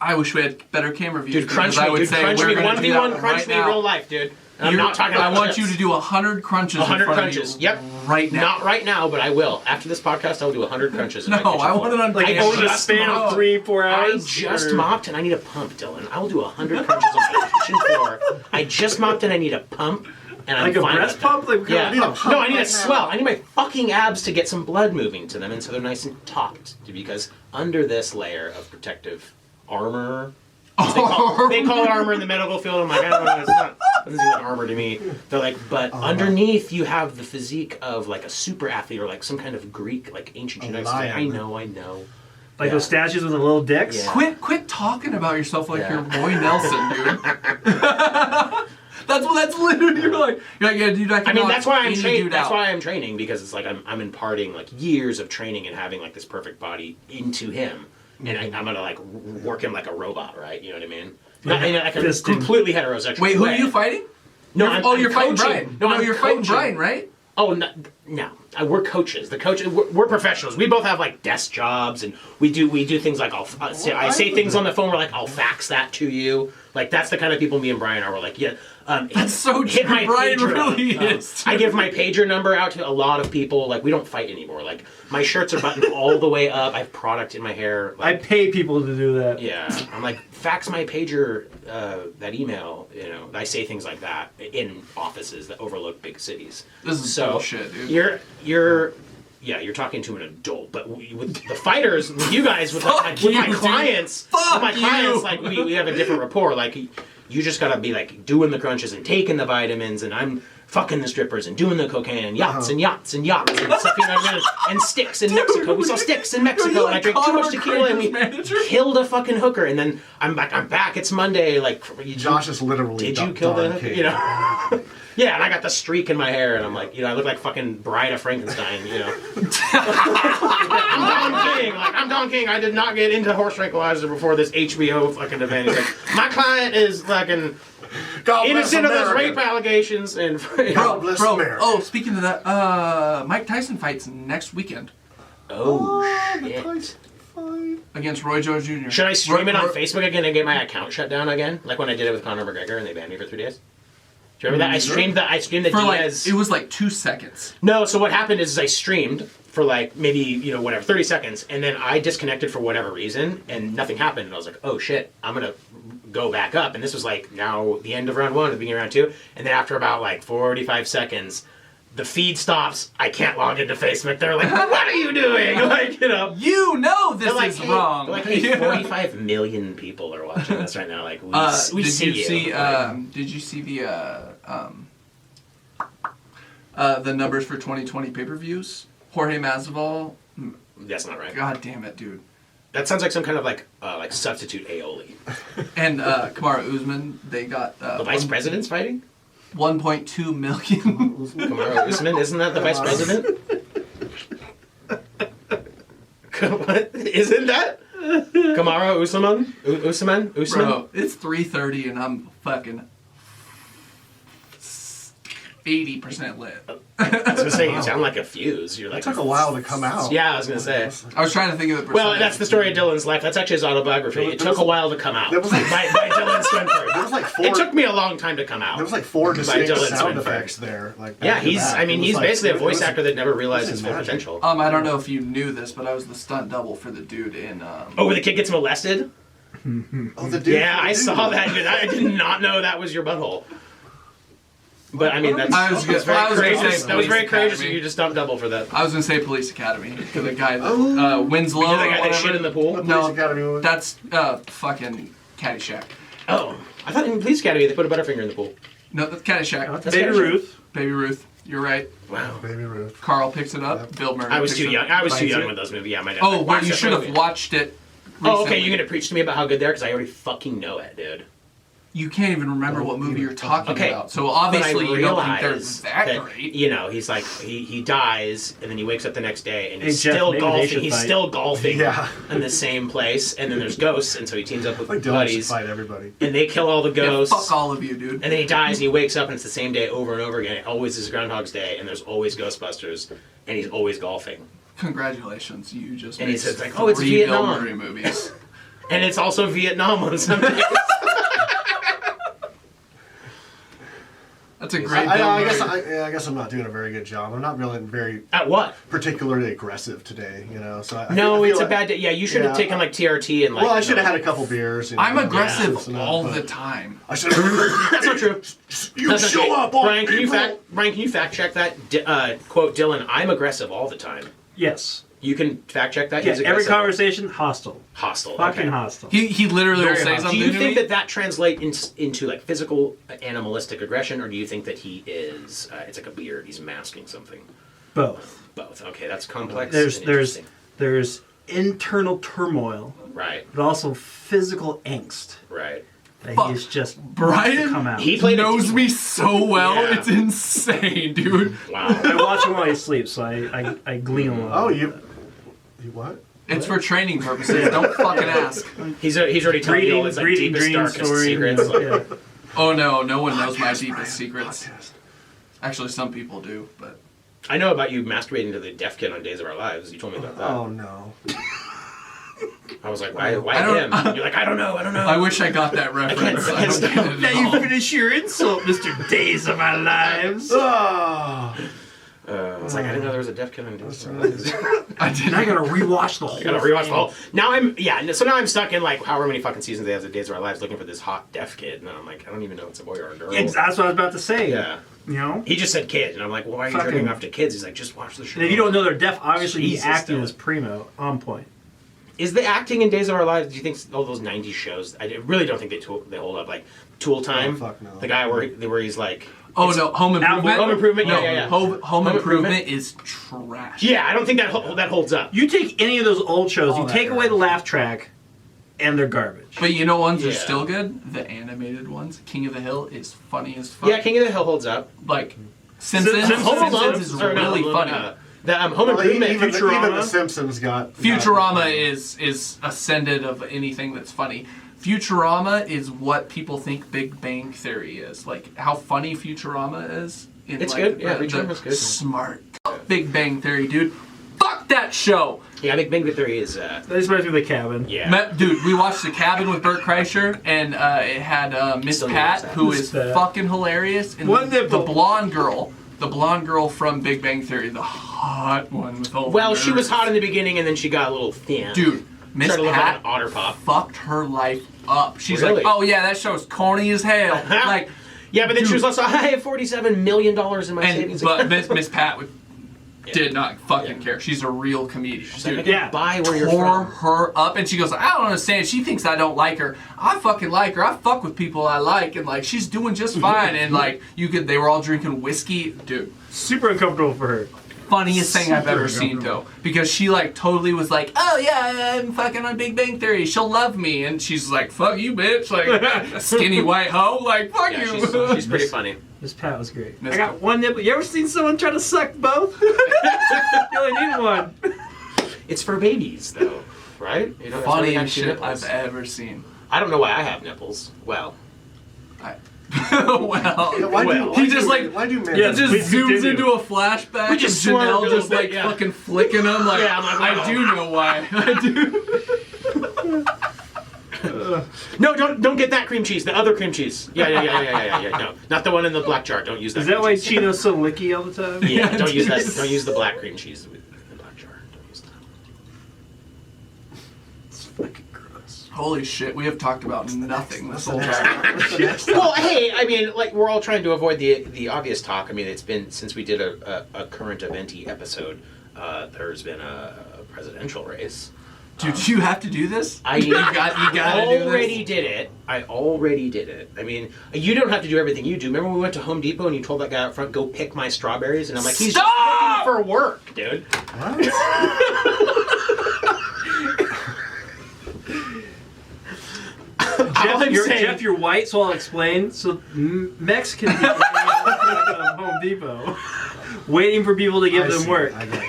A: I wish we had better camera views.
D: Dude, crunch
A: because
D: me,
A: I would
D: dude.
A: say
D: Crunch
A: we're
D: me.
A: gonna do
D: 1v1
A: that
D: crunch
A: right
D: me
A: now.
D: real life, dude. And I'm not talking
A: I
D: about
A: want you to do 100 crunches.
D: 100
A: in front
D: crunches.
A: Of you
D: Yep.
A: Right now.
D: Not right now, but I will. After this podcast, I will do 100 crunches. In my
A: No,
D: kitchen
A: I
D: floor.
A: want it on
B: Like
A: camera.
B: over the span of 3-4
D: I
B: hours.
D: just
B: or-
D: mopped and I need a pump, Dylan. I will do 100 crunches on my kitchen floor. I just mopped and I need a pump. And I'm
B: Like a
D: fine
B: breast
D: with that.
B: pump? Like,
D: Yeah.
C: need a pump
D: No, I need
C: right
D: a swell. I need my fucking abs to get some blood moving to them, and so they're nice and taut. Because under this layer of protective armor, they call it armor in the medical field. I'm like, I don't know, it's not. Doesn't seem like armor to me. They're like, but underneath you have the physique of like a super athlete or like some kind of Greek, like ancient genetics.
C: lion.
D: I know.
B: Like
D: Yeah.
B: those statues with the little dicks.
D: Yeah.
A: Quit talking about yourself like
D: Yeah.
A: you're Roy Nelson, dude. That's literally you're like yeah, dude.
D: I mean, that's why I'm training.
A: Dude
D: That's
A: out.
D: why I'm training, because it's like I'm imparting like years of training and having like this perfect body into him, and I'm gonna like work him like a robot, right? You know what I mean? Not in like a
B: Fisting.
D: completely heterosexual.
A: Wait, who
D: way.
A: are you fighting?
D: No,
A: you're fighting
D: coaching.
A: Brian.
D: No, I'm
A: you're fighting
D: coaching.
A: Brian, right?
D: Oh no, we're coaches. The coach, we're professionals. We both have like desk jobs, and we do things like I say things on the phone. We're like, I'll fax that to you. Like that's the kind of people me and Brian are. We're like, yeah.
A: That's so
D: hit
A: true.
D: my
A: Brian
D: pager.
A: really is.
D: I give my pager number out to a lot of people. Like we don't fight anymore. Like my shirts are buttoned all the way up. I have product in my hair.
B: I
D: Like,
B: pay people to do that.
D: yeah, I'm like fax my pager, that email. You know, I say things like that in offices that overlook big cities.
A: This is
D: So
A: bullshit, dude.
D: you're talking to an adult, but with the fighters, with you guys, with my
A: you,
D: clients,
A: dude. Fuck
D: with my clients,
A: you.
D: like we have a different rapport. Like you just gotta be like doing the crunches and taking the vitamins, and I'm fucking the strippers and doing the cocaine and yachts and yachts and yachts and stuff, you know what I mean? And sticks in Mexico. We saw sticks in Mexico, and I drank too much tequila, and we killed a fucking hooker. And then I'm back. It's Monday. Like
C: Josh is literally.
D: did you kill the
C: Don
D: hooker?
C: King.
D: You know. Yeah, and I got the streak in my hair, and I'm like, I look like fucking Bride of Frankenstein, I'm Don King. Like, I'm Don King. I did not get into horse tranquilizer before this HBO fucking event. He's like, my client is fucking
C: God bless
D: innocent of those
C: America.
D: rape allegations, and
C: God bless America.
A: Oh, speaking of that, Mike Tyson fights next weekend
D: oh
C: the
D: shit.
C: Tyson fight.
A: against Roy Jones Jr.
D: Should I stream it on Facebook again and get my account shut down again, like when I did it with Conor McGregor and they banned me for 3 days? Do you remember that? I streamed the
A: For like,
D: Diaz.
A: it was like 2 seconds.
D: No, so what happened is I streamed for like maybe, 30 seconds, and then I disconnected for whatever reason, and nothing happened, and I was like, oh shit, I'm gonna go back up, and this was like now the end of round 1, the beginning of round 2, and then after about like 45 seconds, the feed stops, I can't log into Facebook, they're like, what are you doing? Like,
A: You know this
D: they're like,
A: is
D: hey,
A: wrong.
D: They're like, hey,
A: Yeah.
D: 45 million people are watching this right now, like, we
A: did
D: see
A: you
D: you.
A: see?
D: Like,
A: Did you see the numbers for 2020 pay-per-views? Jorge Masvidal.
D: that's not right.
A: God damn it, dude.
D: That sounds like some kind of like substitute aioli.
A: And Kamaru Usman, they got
D: The vice president's fighting?
A: 1.2 million.
D: Kamaru Usman, isn't that the vice president? What? Isn't that? Kamaru Usman? Usman?
A: Bro, it's 3:30 and I'm fucking 80% lit.
D: I was gonna say, you sound like a fuse. You're like,
C: It took a while to come out.
D: Yeah, I was gonna say.
A: I was trying to think of the percentage.
D: Well, that's the story of Dylan's life. That's actually his autobiography. It took a while to come out.
C: There was like-
D: by Dylan Swinford.
C: There was like 4.
D: It took me a long time to come out.
C: There was like 4
D: by
C: distinct
D: Dylan
C: sound
D: Swinford.
C: effects there. Like
D: Yeah,
C: back to back. It was
D: he's
C: like-
D: basically a
C: it
D: voice
C: was-
D: actor that never realized
C: this
D: his
C: is
D: full
C: magic.
D: potential.
A: I don't know if you knew this, but I was the stunt double for the dude in.
D: Oh, where the kid gets molested?
C: Oh, the dude.
D: Yeah,
C: the
D: I
C: dude.
D: saw that. Dude. I did not know that was your butthole. But I mean, that's
A: I was
D: that's
A: gonna- I
D: very
A: was gonna
D: courageous.
A: say
D: That was very
A: Police
D: courageous of
A: Academy.
D: you to stump double for that.
A: I was gonna say Police Academy for the guy that
C: Oh.
A: Winslow.
D: You know the
A: or
D: guy that
A: whatever.
D: shit in the pool?
C: The
A: No,
C: Police Academy one.
A: that's fucking Caddyshack.
D: Oh, I thought in Police Academy they put a Butterfinger in the pool.
A: No, that's Caddyshack.
D: That's
B: Baby
D: Caddyshack.
B: Ruth.
A: Baby Ruth. You're right.
D: Wow.
C: Baby Ruth.
A: Carl picks it up.
C: Yep.
A: Bill Murray.
D: I was
A: picks
D: too
A: it
D: young.
A: up,
D: I was too
A: finds
D: young
A: it.
D: with those movies. Yeah, my dad.
A: Oh,
D: like,
A: well,
D: watch
A: you
D: that
A: should have
D: movie.
A: watched it.
D: Oh, okay.
A: recently.
D: You're gonna preach to me about how good they are because I already fucking know it, dude.
A: you can't even remember what movie you're talking
D: Okay,
A: about. So obviously
D: but I
A: you don't think they're
D: realize
A: that great.
D: You know, he's like he dies and then he wakes up the next day and he's
B: Hey, Jeff,
D: still
B: maybe they
D: golfing.
B: should
D: He's
B: fight.
D: still golfing
C: Yeah.
D: in the same place, and then there's ghosts, and so he teams up with
C: Like Dylan should
D: buddies,
C: fight everybody.
D: and they kill all the
A: Yeah,
D: ghosts.
A: fuck all of you, dude.
D: And then he dies and he wakes up and it's the same day over and over again. It always is Groundhog's Day and there's always Ghostbusters and he's always golfing.
A: Congratulations, you just
D: And he
A: made
D: says, like, oh, it's
A: 3 Bill
D: Vietnam.
A: Murray movies.
D: And it's also Vietnam on some days.
A: That's a great Bill
C: I
A: Murray.
C: guess I'm not doing a very good job. I'm not really very
D: At what?
C: particularly aggressive today, you know. So I
D: No,
C: feel
D: it's a
C: like-
D: bad day. Yeah, you should have
C: Yeah,
D: taken like TRT and like.
C: Well, I should have had a couple beers. You know,
A: I'm aggressive
C: this and that,
A: all
C: but
A: the time.
C: I should have.
D: That's not true.
C: You
D: That's not
C: show
D: true.
C: up on
D: Brian, can you
C: people.
D: fact check that? Quote Dylan, I'm aggressive all the time.
B: Yes.
D: You can fact check that?
B: Yeah,
D: He's
B: every
D: aggressive.
B: conversation, hostile.
D: Hostile.
B: Fucking
D: okay.
B: hostile.
A: He literally will
B: Very
A: say
B: hot.
A: something
D: Do you
A: to
D: think
A: me.
D: that translates into like physical animalistic aggression, or do you think that he is? It's like a beard. He's masking something.
B: Both.
D: Both. Okay, that's complex.
B: There's
D: and
B: there's
D: interesting.
B: there's internal turmoil,
D: Right.
B: but also physical angst
D: Right.
B: that
A: Fuck.
B: he's just
A: Brian
B: come out.
D: He played a
A: knows
D: team.
A: me so well.
D: Yeah.
A: It's insane, dude.
D: Wow.
B: I watch him while he sleeps, so I glean along.
C: Oh, you what?
A: It's for training purposes. Don't fucking ask.
D: He's already telling you all his like
B: reading
D: deepest,
B: dream
D: darkest
B: story.
D: secrets. Like,
B: Yeah.
A: Oh no one knows my deepest secrets. Actually, some people do, but
D: I know about you masturbating to the Deaf Kid on Days of Our Lives. You told me about that.
C: Oh no.
D: I was like, why
A: I don't-
D: him? You're like, I don't know.
A: I wish I got that reference. I don't get it at all.
B: finish your insult, Mr. Days of Our Lives.
C: Oh.
D: I was like, I didn't know there was a Deaf Kid on Days of Our Lives.
A: I didn't.
B: I gotta rewatch the whole.
D: I gotta rewatch the whole. So now I'm stuck in like however many fucking seasons they have of Days of Our Lives looking for this hot deaf kid, and I'm like, I don't even know if it's a boy or a girl.
B: That's what I was about to say.
D: Yeah.
B: You know.
D: He just said kid, and I'm like, well, why are you
B: Fucking-
D: jerking off to kids? He's like, just watch the show.
B: And if you don't know they're deaf, obviously
D: Jesus,
B: he's acting
D: though.
B: as primo, on point.
D: Is the acting in Days of Our Lives? Do you think all those '90s shows? I really don't think they hold up. Like Tool Time,
C: Oh, fuck no.
D: the guy where he's like,
A: Oh no, Home Improvement.
D: Home Improvement,
A: No,
D: yeah.
A: Home Improvement is trash.
D: yeah, I don't think that holds up.
B: You take any of those old shows,
C: All
B: you
C: that
B: take away the
C: garbage.
B: laugh track, and they're garbage.
A: But you know, ones are
D: Yeah.
A: still good. The animated ones. King of the Hill is funny as fuck.
D: Yeah, King of the Hill holds up.
A: Like Simpsons.
B: Simpsons-
D: Home Alone
A: Simpsons is
D: or not
A: really
D: Home Alone,
A: funny.
D: The Home Improvement.
C: Even
B: Futurama.
C: the Simpsons got
A: Futurama is ascended of anything that's funny. Futurama is what people think Big Bang Theory is. Like how funny Futurama is. In
D: It's
A: like
D: good. Yeah,
A: the
D: Futurama's good.
A: Smart. Big Bang Theory, dude. Fuck that show.
D: Yeah, Big Bang Theory is.
B: That reminds me of The Cabin.
D: Yeah.
A: Dude, we watched The Cabin with Bert Kreischer, and it had Miss
D: Still
A: Pat,
D: watch that.
A: who
B: Miss
A: is
B: Pat.
A: fucking hilarious, and
B: One
A: the
B: nipple.
A: blonde girl from Big Bang Theory, the hot one with all the
D: Well, she was
A: nerds.
D: hot in the beginning, and then she got a little thin.
A: Dude, Miss
D: Started looking like
A: Pat
D: an otter pop.
A: fucked her life up. She's
D: Really?
A: like, oh yeah, that show's corny as hell. Like,
D: Yeah, but then she
A: Dude.
D: was also, I have $47 million in my
A: and
D: savings
A: but
D: account.
A: Miss Pat
D: Yeah.
A: did not fucking
D: Yeah.
A: care. She's a real comedian.
D: Like,
A: Dude,
D: I can
B: Yeah.
D: buy where you're
A: tore
D: from.
A: her up, and she goes, I don't understand. She thinks I don't like her. I fucking like her. I fuck with people I like, and like she's doing just fine. And like they were all drinking whiskey, dude.
B: Super uncomfortable for her.
A: Funniest thing I've
C: Super
A: ever seen, though,
C: uncomfortable.
A: because she like totally was like, oh yeah, I'm fucking on Big Bang Theory. She'll love me, and she's like, fuck you, bitch, like skinny white hoe, like fuck
D: Yeah,
A: you.
D: she's pretty funny.
B: Miss Pat was great.
A: Miss
B: I got
A: Pat.
B: one nipple. You ever seen someone try to suck both? you only need one.
D: It's for babies, though, right? You know, that's why they have
A: Funniest
D: two
A: shit
D: nipples.
A: I've ever seen.
D: I don't know why I have nipples. Well,
A: Well,
C: Yeah, why
D: Well,
C: do,
A: he just like
C: why do men?
B: Yeah,
A: it just
B: please
A: zooms
B: continue.
A: into a flashback.
D: We just
A: of
D: swerved a
A: Janelle
D: little
A: just
D: bit,
A: like
D: yeah.
A: fucking flicking them. Like,
D: Yeah, I'm like,
A: I
D: wow.
A: do know why. I do.
D: no, don't get that cream cheese. The other cream cheese. Yeah. No, not the one in the black jar. Don't use that.
B: Is that
D: cream
B: why
D: cheese.
B: Chino's so licky all the time?
D: Yeah, don't use that.
A: Yes.
D: Don't use the black cream cheese in the black jar. Don't use that.
B: It's fucking gross.
A: Holy shit, we have talked about nothing this whole time.
D: Well, hey, I mean, like we're all trying to avoid the obvious talk. I mean, it's been since we did a current eventy episode. There's been a presidential race.
A: Dude, you have to do this? You gotta do
D: already
A: this?
D: did it. I already did it. I mean, you don't have to do everything you do. Remember when we went to Home Depot and you told that guy out front, go pick my strawberries? And I'm like, he's just
A: Stop!
D: looking for work, dude.
B: Jeff, you're white, so I'll explain. So Mexican people at Home Depot, waiting for people to give them work.
C: I get it.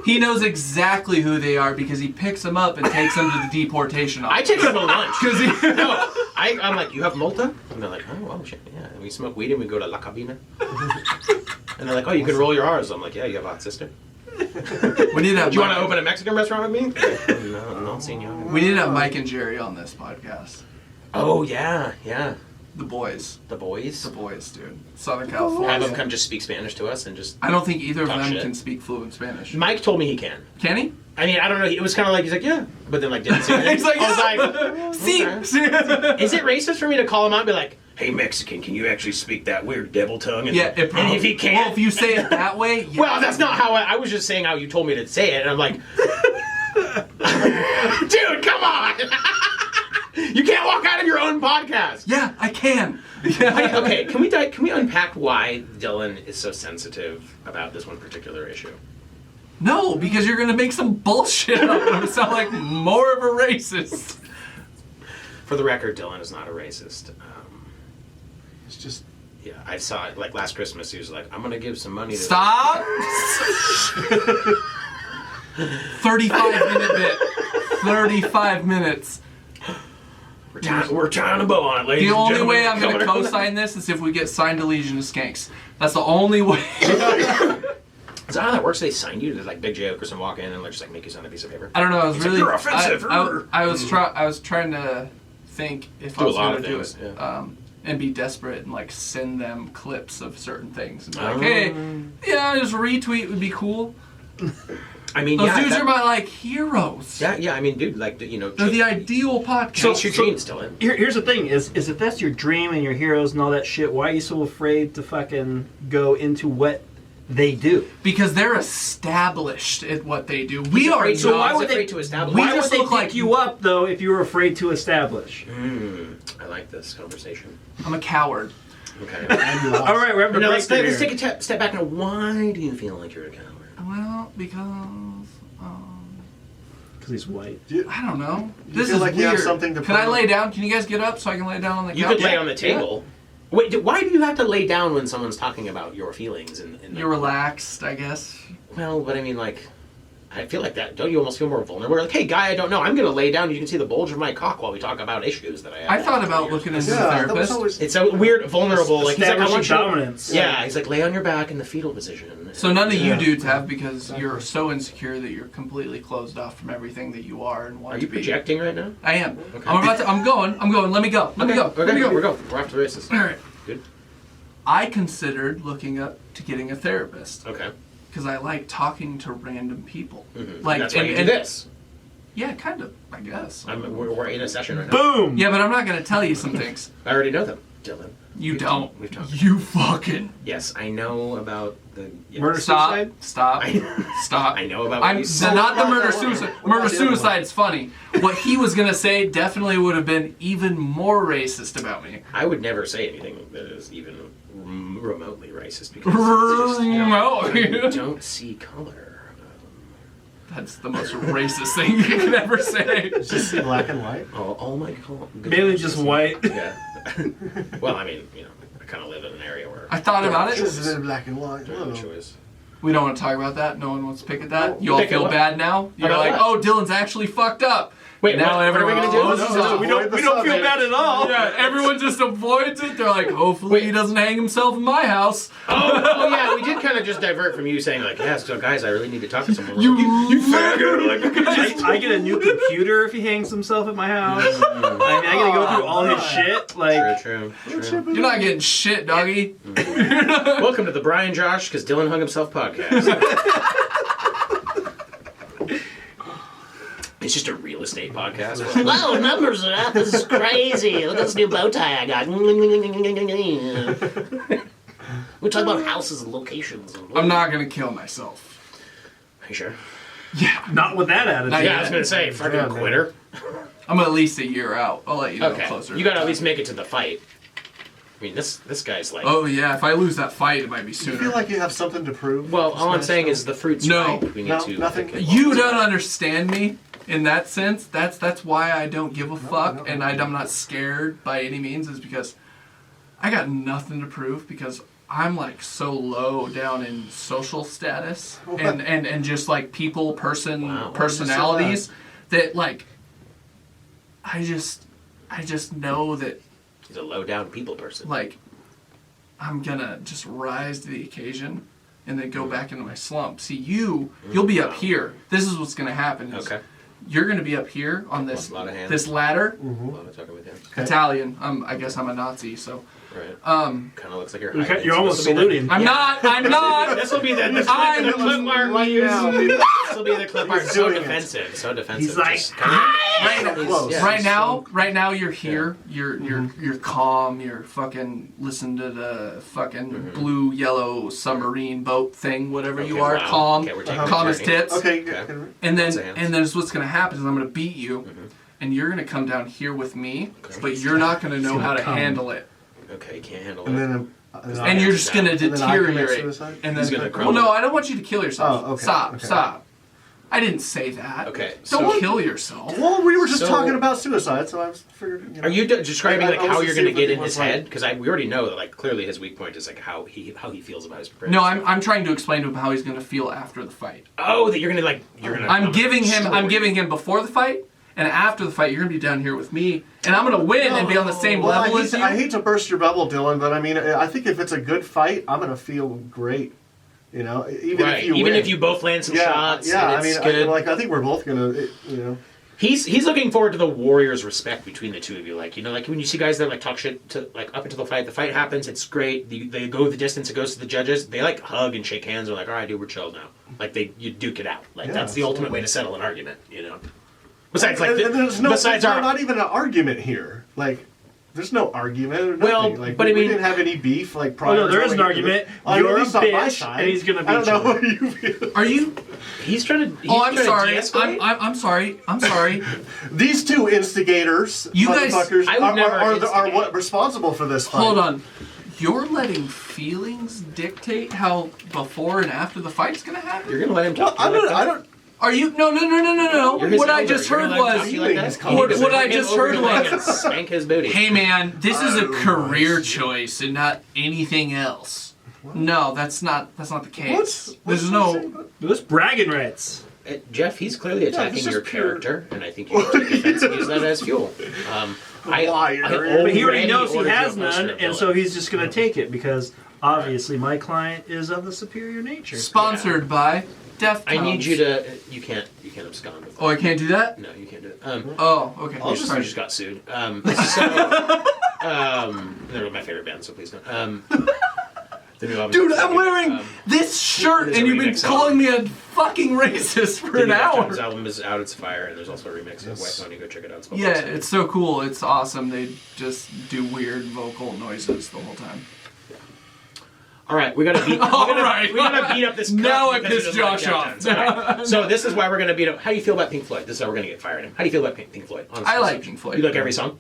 A: He knows exactly who they are because he picks them up and takes them to the deportation office.
D: I take them to lunch.
A: Because he...
D: No, I'm like, you have Malta? And they're like, oh shit, yeah. And we smoke weed and we go to La Cabina. And they're like, oh, you can roll your R's. I'm like, yeah, you have a hot sister.
A: We need to have
D: Do you want to open a Mexican restaurant with me? No, senor.
A: We need to have Mike and Jerry on this podcast.
D: Oh, yeah.
A: The boys.
D: The boys.
A: The boys, dude. Southern California.
D: Have them come just speak Spanish to us and just...
A: I don't think either of
D: Talk
A: them
D: shit.
A: can speak fluent Spanish.
D: Mike told me he can.
A: Can he?
D: I mean, I don't know. It was kind of like, he's like, yeah. But then, like, didn't say anything.
A: He's like,
D: I was like,
A: See?
D: okay. Is it racist for me to call him out and be like, hey, Mexican, can you actually speak that weird devil tongue? And,
A: Yeah, it probably,
D: and if he can't...
A: Well, if you say it that way, yeah.
D: Well, that's not how I was just saying how you told me to say it. And I'm like, dude, come on. You can't walk out of your own podcast.
A: Yeah, I can. Yeah.
D: Okay, can we unpack why Dylan is so sensitive about this one particular issue?
A: No, because you're gonna make some bullshit up and it'll sound like more of a racist.
D: For the record, Dylan is not a racist.
C: It's just
D: Yeah, I saw it like last Christmas. He was like, "I'm gonna give some money to."
A: Stop. 35-minute bit. 35 minutes.
D: We're tying a bow on it, ladies
A: The
D: and
A: only
D: gentlemen.
A: way I'm going to
D: Coming up-
A: co-sign this is if we get signed to Legion of Skanks. That's the only way.
D: Is that how that works? They sign you to like Big J Okerson walk in and like, just like make you sign a piece of paper.
A: I don't know. I was
D: He's like,
A: really.
D: "You're offensive."
A: I was trying to think if I
D: Do a
A: was
D: lot
A: going
D: of
A: to do
D: things,
A: it,
D: yeah.
A: and be desperate and like send them clips of certain things and be like,
D: Oh.
A: hey, yeah, just retweet would be cool.
D: I mean,
A: Those
D: yeah,
A: dudes
D: that-
A: are my like heroes.
D: yeah. I mean, dude, like you know,
A: They're the ideal podcast.
D: chase your dreams, Dylan.
B: Here's the thing: is if that's your dream and your heroes and all that shit, why are you so afraid to fucking go into what they do?
A: Because they're established at what they do. We
D: He's
A: are
D: afraid to-
A: not.
D: why would they to establish?
A: We
B: Why would
A: just
B: they
A: look
B: pick
A: like-
B: you up though if you were afraid to establish?
D: I like this conversation.
A: I'm a coward.
D: Okay.
C: I'm lost.
B: All right, we're having a
D: Now
B: break
D: let's
B: here.
D: take a step back. Now, why do you feel like you're a coward?
A: Well, because
B: Because he's white.
A: I don't know.
C: You
A: This
C: feel
A: is
C: like
A: weird.
C: you have something to
A: Can I
C: prove?
A: lay down? Can you guys get up so I can lay down on the
D: You
A: couch?
D: could lay on the table. Wait, why do you have to lay down when someone's talking about your feelings?
A: You're relaxed, I guess.
D: Well, but I mean, like, I feel like that. Don't you almost feel more vulnerable? Like, hey, guy, I don't know. I'm going to lay down. You can see the bulge of my cock while we talk about issues that I have.
A: I thought about looking into
C: Yeah,
A: a
C: that was
A: therapist.
C: always.
D: It's a weird, vulnerable. Like, he's like, I want
B: Establishing
D: you to-
B: dominance.
D: Yeah, he's like, lay on your back in the fetal position.
A: So none of you
C: Yeah.
A: dudes have because you're so insecure that you're completely closed off from everything that you are and want
D: Are
A: to
D: you
A: be.
D: projecting right now?
A: I am.
D: Okay.
A: I'm going. Let me go. Let me go. Let me go.
D: We're off to the races.
A: All right.
D: Good.
A: I considered looking up to getting a therapist
D: Okay.
A: because I like talking to random people.
D: Mm-hmm.
A: Like
D: That's why you do
A: and-
D: this.
A: Yeah, kind of. I guess.
D: We're in a session right now.
B: Boom.
A: Yeah, but I'm not going to tell you some things.
D: I already know them, Dylan.
A: You
D: We've
A: don't.
D: talked- we've talked.
A: You fucking.
D: Yes, I know about the
B: Murder
A: Stop.
B: suicide?
A: Stop. Stop.
D: I know about what
A: I'm
D: you said.
A: not the
C: What about
A: murder
C: that one?
A: suicide.
C: What
A: Murder
C: about the other one?
A: suicide is funny. What he was gonna say definitely would have been even more racist about me.
D: I would never say anything that is even remotely racist because it's just, you
A: Remote.
D: don't see color.
A: That's the most racist thing you could ever say.
C: Just see black and white.
D: Oh my god.
B: Mainly just white.
D: Yeah. Well, I mean, you know, I kind of live in an area where
A: I thought about it.
C: This is in black and white.
D: there's no
C: Whoa.
D: choice.
A: We don't want to talk about that. No one wants to pick at that. You all
D: Pick at
A: feel
D: what?
A: bad now. You're
D: About
A: like,
D: what?
A: oh, Dylan's actually fucked up.
D: Wait,
A: now
D: what are we
A: everyone
D: gonna do?
A: closes
C: No,
A: up.
C: we don't feel bad
B: at all.
A: Yeah, everyone just avoids it. They're like, hopefully he doesn't hang himself in my house.
D: Oh yeah, we did kind of just divert from you saying like, yeah, so guys, I really need to talk to someone. We're like, you faggot! Like,
B: I get a new computer if he hangs himself at my house. I mean, I gotta go through all his shit. Like,
D: true.
A: You're not getting shit, doggy.
D: Welcome to the Brian Josh because Dylan hung himself podcast. It's just a real estate podcast.
E: Whoa, numbers are up. This is crazy. Look at this new bow tie I got. We talk about houses and locations.
A: I'm not gonna kill myself.
D: Are you sure?
B: not with that attitude.
A: Not
D: Yeah,
A: yet.
D: I was gonna say, fucking
C: Yeah, man.
D: quitter.
A: I'm at least a year out. I'll let you know
D: Okay,
A: closer.
D: you gotta at least make it to the fight. I mean, this guy's like.
A: Oh yeah, if I lose that fight, it might be
C: Do
A: sooner.
C: you feel like you have something to prove?
D: Well,
C: Just
D: all I'm
C: nice
D: saying
C: stuff?
D: is the fruit's
A: No.
D: ripe. We need
C: No,
D: to.
C: nothing.
D: pick it.
A: You don't understand me in that sense. That's why I don't give a fuck,
C: no,
A: and
C: no.
A: I'm not scared by any means. Is because I got nothing to prove because I'm like so low down in social status and just like
D: Wow.
A: personalities that like I just know that
D: He's a low down people person.
A: like I'm gonna just rise to the occasion and then go back into my slump. See, you'll be up here. This is what's gonna happen. Is
D: Okay.
A: You're gonna be up here on this
D: A lot of hands.
A: this ladder.
D: A lot of talking with him.
A: Italian. I guess I'm a Nazi. So
D: Right.
A: um,
D: Kind of looks like you're.
B: You're
D: hiding.
B: you're almost
D: This will be
B: saluting.
A: I'm not. I'm not.
D: This will be the clip
A: I'm
D: art we use. This will be the clip art.
C: He's
D: So
C: doing it.
D: defensive. So defensive.
B: He's like,
D: Just kinda-
C: Close.
D: Yeah.
A: right now you're here. You're calm. You're fucking listen to the fucking blue yellow submarine boat thing. Whatever you
D: Okay,
A: are,
D: wow.
A: calm.
D: Okay, we're taking a
A: Calm as
D: journey.
A: tits.
C: Okay.
D: Okay.
A: And
D: Lots
A: then
D: of hands.
A: what's gonna happen is I'm gonna beat you, and you're gonna come down here with me,
D: Okay.
A: but you're not gonna know how to
B: come.
A: handle it,
D: Okay, can't handle
C: And
D: it.
C: then.
A: and you're just gonna
C: And then I commit
A: deteriorate.
C: suicide?
A: And
D: He's
A: then,
D: gonna
A: well,
D: crumble.
A: no, I don't want you to kill yourself.
C: Oh, okay,
A: Stop,
C: okay.
A: stop. I didn't say that.
D: Okay,
A: Don't
D: so-
A: kill yourself.
C: Well, we were just
D: So-
C: talking about suicide, so I was figured.
D: Are you describing
C: I-
D: like
C: I was
D: how
C: to
D: you're
C: see
D: going to
C: if
D: get
C: it
D: in
C: was
D: his
C: like-
D: head? Because we already know that like clearly his weak point is like how he feels about his prepared.
A: No, I'm trying to explain to him how he's gonna feel after the fight.
D: Oh, that you're gonna like you're gonna.
A: I'm giving him before the fight, and after the fight, you're gonna be down here with me, and I'm gonna win and be on the same
C: Well,
A: level as you.
C: I hate to burst your bubble, Dylan, but I mean, I think if it's a good fight, I'm gonna feel great. You know, even
D: Right.
C: if you
D: Even
C: win.
D: if you both land some
C: yeah,
D: shots.
C: yeah.
D: and
C: I
D: it's
C: mean,
D: good.
C: I think we're both gonna, you know.
D: He's looking forward to the warriors' respect between the two of you. Like, you know, like when you see guys that like talk shit to like up until the fight happens, it's great. They go the distance, it goes to the judges. They like hug and shake hands. They're like, all right, dude, we're chill now. Like you duke it out. Like
C: Yeah,
D: that's the ultimate way to settle an argument. You know. Besides, like,
C: And there's no,
D: besides
C: there's
D: our
C: not even an argument here. Like, there's no argument. Or
D: Well,
C: nothing. Like,
D: but I
C: we
D: mean-
C: didn't have any beef. Like,
B: Oh
C: prior
B: no,
C: to
B: there is an
C: going
B: argument.
C: into this.
B: You're a
C: At least on my
B: bitch,
C: side.
B: and he's gonna beat
C: I don't know
B: you.
C: what you feel.
A: Are you?
D: he's trying to. He's
A: Oh, I'm
D: trying
A: sorry.
D: To de-escalate?
A: I'm sorry. I'm sorry.
C: These two instigators,
A: You guys-
C: motherfuckers,
D: I would never
C: are
D: instigate.
C: what responsible for this fight.
A: Hold on. You're letting feelings dictate how before and after the fight's gonna happen?
D: You're gonna let him
C: Well,
D: talk. to you
C: I'm
D: like
C: not,
D: that?
C: I don't.
A: Are you? No.
D: You're his
A: What I
D: elder.
A: just
D: You're
A: heard
D: gonna let him talk
A: was.
D: to you like that?
C: What-
D: You need to
A: what I
D: bring him
A: just
D: over
A: heard
D: to the ring
A: was-
D: and spank his booty.
A: Hey man, this is a
C: Oh,
A: career
C: nice.
A: choice and not anything else. No, that's not the case.
C: What's
A: There's
C: he
A: no.
C: saying about-
B: Those bragging rights.
D: Jeff, he's clearly attacking
C: this is
D: your
C: pure-
D: character, and I think you should take offense and use that as fuel.
C: Liar.
B: But he already knows he
D: ordered you a
B: has
D: poster
B: none,
D: of
B: and
D: Dylan.
B: so he's just going to take it because obviously my client is of the superior nature.
A: Sponsored by Deftones.
D: I need you to. You can't abscond with that.
A: Oh, I can't do that.
D: No, you can't do it.
A: Oh, okay.
D: You just got sued. They're my favorite band, so please don't. The new album
A: Dude,
D: is
A: I'm
D: good.
A: wearing this shirt,
D: it is
A: and
D: a
A: you've been
D: remix
A: calling me a fucking racist for
D: the
A: an
D: new
A: hour.
D: Deftones album is out. It's fire, and there's also a remix of White Pony. Go check it out. It's called
A: Yeah,
D: Outside.
A: it's so cool. It's awesome. They just do weird vocal noises the whole time.
D: All right, we gotta beat.
A: Right.
D: We gotta beat up this.
A: Now
D: cunt
A: I
D: because
A: pissed
D: he doesn't
A: Josh
D: like
A: off.
D: Deftones. All right. So this is why we're gonna beat up. How do you feel about Pink Floyd? This is how we're gonna get fired. How do you feel about Pink Floyd? Honestly,
A: I like Pink Floyd.
D: You like every song?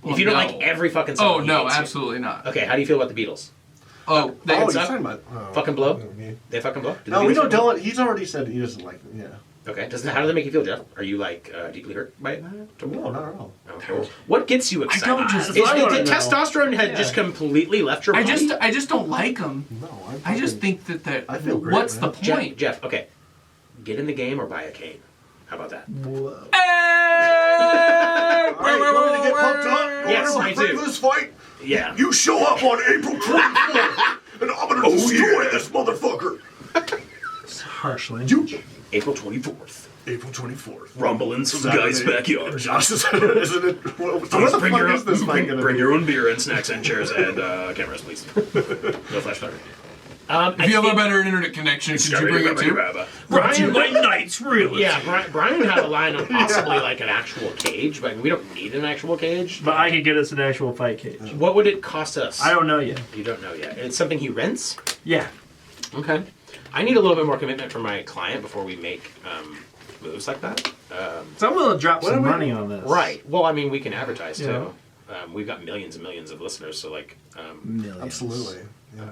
A: Well,
D: if you don't
A: no.
D: like every fucking song,
A: Oh
D: he
A: no,
D: hates you.
A: absolutely not.
D: Okay, how do you feel about the Beatles?
A: Oh, they,
C: Oh,
D: It's
C: you're
D: not-
C: talking about
D: Fucking blow?
C: me.
D: They fucking blow? Do the
C: No, we
D: Beatles
C: know
D: fucking blow?
C: Dylan. He's already said he doesn't like them. Yeah.
D: Okay, how does that make you feel, Jeff? Are you like deeply hurt by it?
C: No, not at all.
D: Okay. What gets you excited?
A: don't just-
B: That's what I wanna
D: Did
B: know.
D: testosterone had just completely left your
A: I
D: body?
A: just don't like them.
C: No,
A: I just think that
C: I feel great,
A: what's
C: man.
A: the point?
D: Jeff, okay, get in the game or buy a cane. How about that?
A: Hey!
C: All right, you want me to get pumped up? You
D: Yes,
C: want
D: I
C: to ready
D: do.
C: for this fight?
D: Yeah.
C: You show up on April 24th, and I'm gonna destroy this motherfucker.
B: It's harsh language.
C: You.
D: April 24th.
C: April 24th.
D: Rumble in some
C: Saturday.
D: guy's backyard.
C: Josh is, isn't it? What the
D: Bring
C: fuck
D: your,
C: is this fight gonna
D: bring
C: be?
D: your own beer and snacks and chairs and cameras, please. No flash fire.
A: If you have a better internet connection, could you bring it too?
D: Brian,
B: My night's really.
D: yeah, Brian had a line on possibly like an actual cage, but we don't need an actual cage.
B: But I could get us an actual fight cage.
D: What would it cost us?
B: I don't know yet.
D: You don't know yet. It's something he rents?
B: Yeah.
D: Okay. I need a little bit more commitment from my client before we make moves like that.
B: So I'm willing to drop
C: What
B: some
C: are we-
B: money on this.
D: Right. Well, I mean, we can advertise
B: Yeah.
D: too. we've got millions and millions of listeners. So like,
B: Millions.
C: Absolutely. Yeah.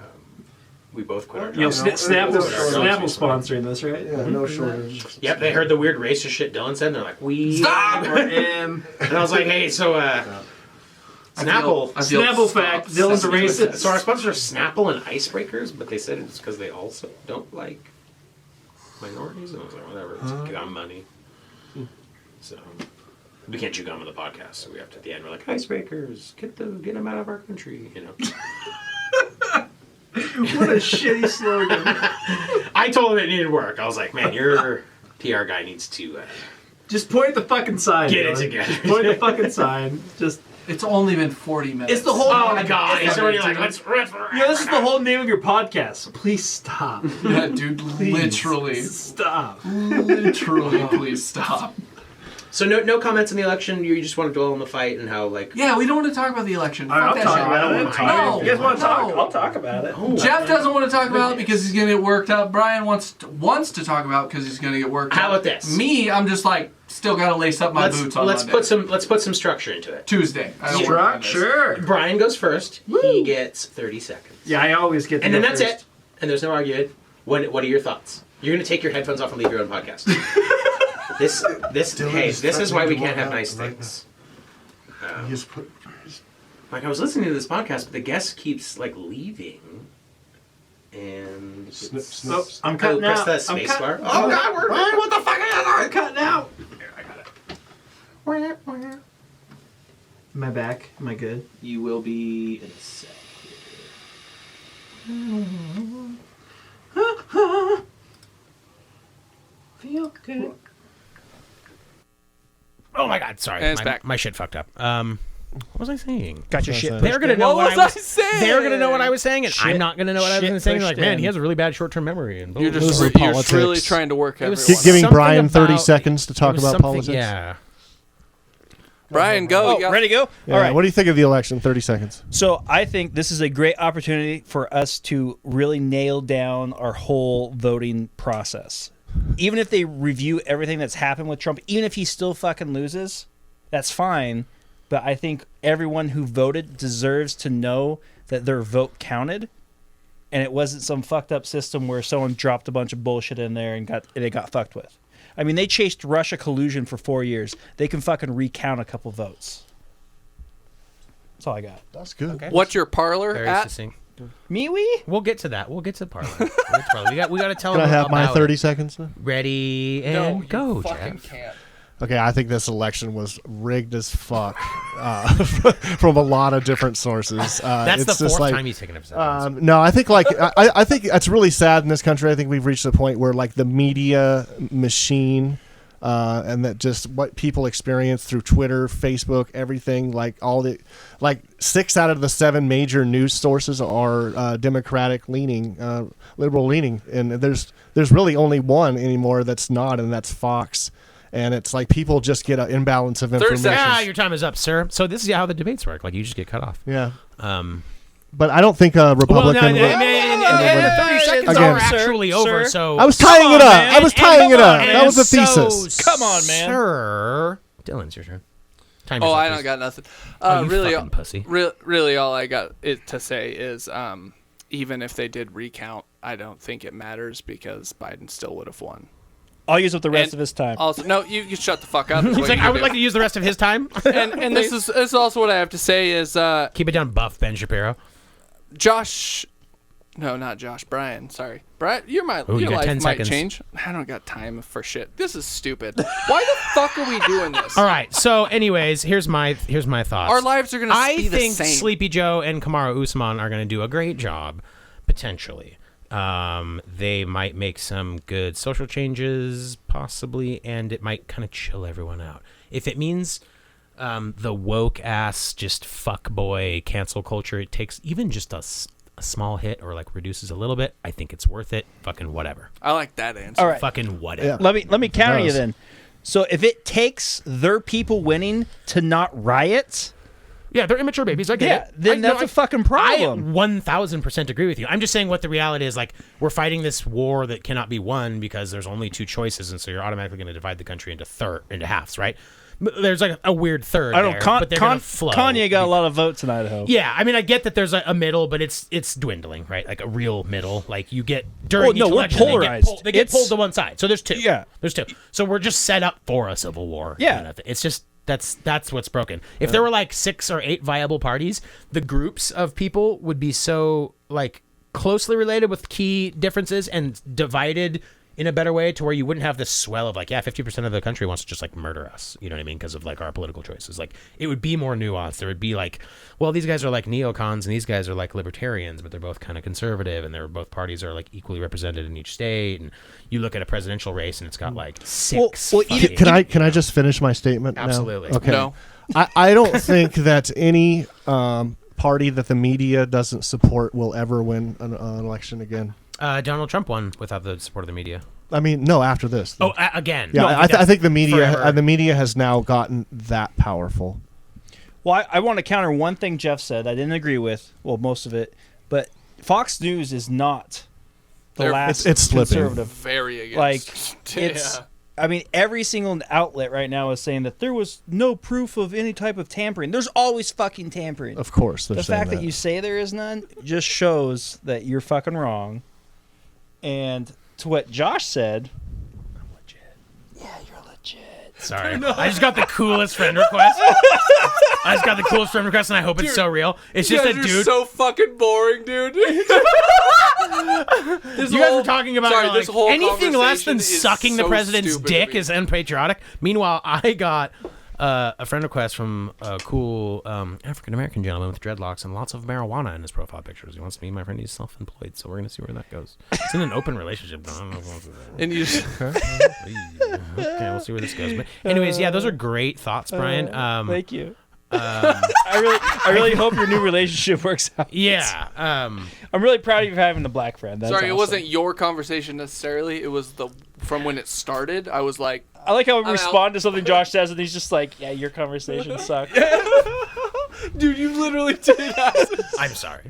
D: we both quit our
B: You know,
D: jobs.
B: Snapple's sponsoring this, right?
C: Yeah, no shortage.
D: Yep, they heard the weird racist shit Dylan said, and they're like, "We
B: Stop!
D: And I was like, "Hey, so Snapple."
B: Snapple fact, Dylan's a racist.
D: So our sponsors are Snapple and Icebreakers, but they said it's because they also don't like minorities. And I was like, whatever, it's gum money. So we can't chew gum on the podcast, so we have to at the end. We're like, Icebreakers, get them out of our country, you know.
B: What a shitty slogan.
D: I told them it needed work. I was like, man, your PR guy needs to
B: Just point at the fucking sign.
D: get it
B: Dylan.
D: together.
B: Point at the fucking sign. Just.
A: It's only been 40 minutes.
B: It's the whole.
D: Oh my god! He's already like, let's.
B: Yeah, this is the whole name of your podcast. So please stop.
A: Yeah, dude,
B: Please
A: literally.
B: stop.
A: Literally, please stop.
D: So no comments on the election. You just want to dwell on the fight and how like.
A: Yeah, we don't want to talk about the election.
B: I'll
A: Fuck that
B: talk
A: shit.
B: about it.
A: No,
B: You guys want to talk?
A: no.
B: I'll talk about it.
A: Jeff doesn't want to talk about it because he's going to get worked up. Brian wants to talk about it because he's going to get worked up.
D: How about this?
A: Me, I'm just like, still got to lace up my boots on
D: let's
A: Monday.
D: put some structure into it.
A: Tuesday. I don't work on this.
B: Sure.
D: Brian goes first. He gets 30 seconds.
B: Yeah, I always get.
D: And then that's it. And there's no arguing. What are your thoughts? You're going to take your headphones off and leave your own podcast. this is why we can't have nice things.
C: You just put.
D: Like I was listening to this podcast, but the guest keeps like leaving. And
C: Snip,
D: it's-
C: snip, snip.
B: I'm cutting
D: press
B: out.
D: that
B: I'm
D: space
B: cut-
D: bar.
B: Oh,
D: God, we're Brian, what the fuck are you
B: I'm cutting out.
D: Here, I got it.
B: Am I back? Am I good?
A: You will be in a sec.
B: Feel good.
F: Oh my god, sorry.
G: And it's back.
F: My shit fucked up. What was I saying?
G: Got your shit.
F: They're gonna know
G: What
F: what,
G: was I saying?
F: They're gonna know what I was saying, and I'm not gonna know what I was
G: shit
F: saying. They're like,
G: pushed
F: man,
G: in.
F: he has a really bad short-term memory. And blah,
G: You're
F: blah,
G: just
F: blah.
G: you're
H: politics.
G: really trying to work
F: It was
G: everyone.
H: Giving
F: something
H: Brian 30
F: about-
H: seconds to talk
F: it was
H: about
F: something-
H: politics.
F: Yeah.
G: Brian, go.
I: Oh, ready to go?
H: Yeah,
I: All right.
H: What do you think of the election? 30 seconds.
I: So I think this is a great opportunity for us to really nail down our whole voting process. Even if they review everything that's happened with Trump, even if he still fucking loses, that's fine. But I think everyone who voted deserves to know that their vote counted, and it wasn't some fucked up system where someone dropped a bunch of bullshit in there and it got fucked with. I mean, they chased Russia collusion for 4 years. They can fucking recount a couple votes. That's all I got.
H: That's good.
F: Okay.
G: What's your parlor
F: Very
G: at?
F: succinct.
I: MeWe?
F: We'll get to that. We'll get to the parlor. We got to tell
H: Can I
F: them
H: have my
F: about
H: 30
F: it.
H: seconds now?
F: Ready and
A: No,
F: go,
A: you fucking
F: Jeff.
A: can't.
H: Okay, I think this election was rigged as fuck from a lot of different sources.
F: That's
H: it's
F: the
H: just
F: fourth
H: like,
F: time he's taken up seconds.
H: No, I think I think it's really sad in this country. I think we've reached a point where like the media machine and that just what people experience through Twitter, Facebook, everything, like 6 out of the 7 major news sources are Democratic leaning, liberal leaning, and there's really only one anymore that's not, and that's Fox. And it's like people just get an imbalance of information.
F: Your time is up, sir. So this is how the debates work. Like you just get cut off.
H: Yeah.
F: Um,
H: But I don't think a Republican.
F: and the 30 seconds
H: Again.
F: are actually over. So
H: I was tying it up.
I: man.
H: I was tying it up.
F: And
H: That was a
F: so,
H: thesis.
I: Come on, man.
F: Sir, Dylan's your turn. Time
G: Oh,
F: is up,
G: I don't
F: please.
G: got nothing.
F: Oh, you
G: Really,
F: fucking pussy.
G: really, all I got to say is, even if they did recount, I don't think it matters because Biden still would have won.
I: I'll use up the rest
G: And
I: of his time.
G: Also, no, you shut the fuck up. is
F: He's
G: what
F: like,
G: you
F: I would
G: do.
F: like to use the rest of his time.
G: And this is also what I have to say is
F: Keep it down, buff Ben Shapiro.
G: Josh. No, not Josh. Brian. Sorry, Brian.
F: Ooh, you
G: your
F: got
G: life
F: 10
G: might
F: seconds.
G: change. I don't got time for shit. This is stupid. Why the fuck are we doing this?
F: All right. So, anyways, here's my thoughts.
G: Our lives are gonna
F: I
G: be the
F: think
G: same.
F: Sleepy Joe and Kamaru Usman are going to do a great job, potentially. They might make some good social changes, possibly, and it might kind of chill everyone out. If it means the woke ass, just fuck boy cancel culture, it takes even just a small hit or like reduces a little bit, I think it's worth it. Fucking whatever.
G: I like that answer.
I: All right.
F: Fucking whatever.
H: Yeah.
I: Let me counter you
H: does.
I: then. So if it takes their people winning to not riot,
F: Yeah, they're immature babies. I get
I: yeah,
F: it.
I: then that's a fucking problem.
F: I 1000% agree with you. I'm just saying what the reality is. Like, we're fighting this war that cannot be won because there's only 2 choices, and so you're automatically going to divide the country into halves, right? There's like a weird third.
I: I don't.
F: there, but they're gonna flow.
I: Kanye got a lot of votes in Idaho.
F: Yeah, I mean, I get that there's a middle, but it's dwindling, right? Like a real middle. Like you get during each
I: we're
F: election,
I: polarized.
F: they get
I: It's-
F: pulled to one side. So there's two.
I: Yeah.
F: There's two. So we're just set up for a civil war.
I: Yeah.
F: kind of thing. It's just that's what's broken. If there were like 6 or 8 viable parties, the groups of people would be so like closely related with key differences and divided in a better way to where you wouldn't have this swell of like, 50% of the country wants to just like murder us. You know what I mean? Because of like our political choices. Like it would be more nuanced. There would be like, well, these guys are like neocons and these guys are like libertarians, but they're both kind of conservative and they're both parties are like equally represented in each state. And you look at a presidential race and it's got like 6.
I: well,
F: fucking-
H: Can I just finish my statement now?
F: Absolutely.
H: Okay.
G: No.
H: I don't think that any party that the media doesn't support will ever win an election again.
F: Donald Trump won without the support of the media.
H: I mean, no, after this.
F: Oh, again.
H: yeah,
F: No,
H: I think the media
F: forever.
H: the media has now gotten that powerful.
I: Well, I want to counter one thing Jeff said. I didn't agree with. Well, most of it, but Fox News is not the
G: They're-
I: last
H: It's slipping.
I: conservative.
G: Very
I: Like
G: against.
I: it's.
G: Yeah.
I: I mean, every single outlet right now is saying that there was no proof of any type of tampering. There's always fucking tampering.
H: Of course, they're
I: The
H: saying
I: fact that you say there is none just shows that you're fucking wrong. And to what Josh said, I'm legit. Yeah, you're legit.
F: Sorry. I just got the coolest friend request. And I hope it's so real. It's just a dude.
G: so fucking boring, dude.
F: You guys were talking about
G: sorry,
F: like,
G: this whole
F: anything less than
G: conversation is
F: sucking the
G: so
F: president's
G: stupid to
F: dick
G: me.
F: is unpatriotic. Meanwhile, I got a friend request from a cool African American gentleman with dreadlocks and lots of marijuana in his profile pictures. He wants to be my friend. He's self-employed, so we're gonna see where that goes. It's in an open relationship. I don't know if he wants to-
G: And you just,
F: Okay, we'll see where this goes. But anyways, yeah, those are great thoughts, Brian.
I: Thank you. I really hope your new relationship works out.
F: Yeah.
I: I'm really proud of you for having the black friend. That's
G: sorry, it
I: awesome.
G: wasn't your conversation necessarily. It was the from when it started. I was like,
I: I like how we
G: I'm
I: respond to something Josh says, and he's just like, "Yeah, your conversation sucked."
G: dude, you literally did ask.
F: I'm sorry.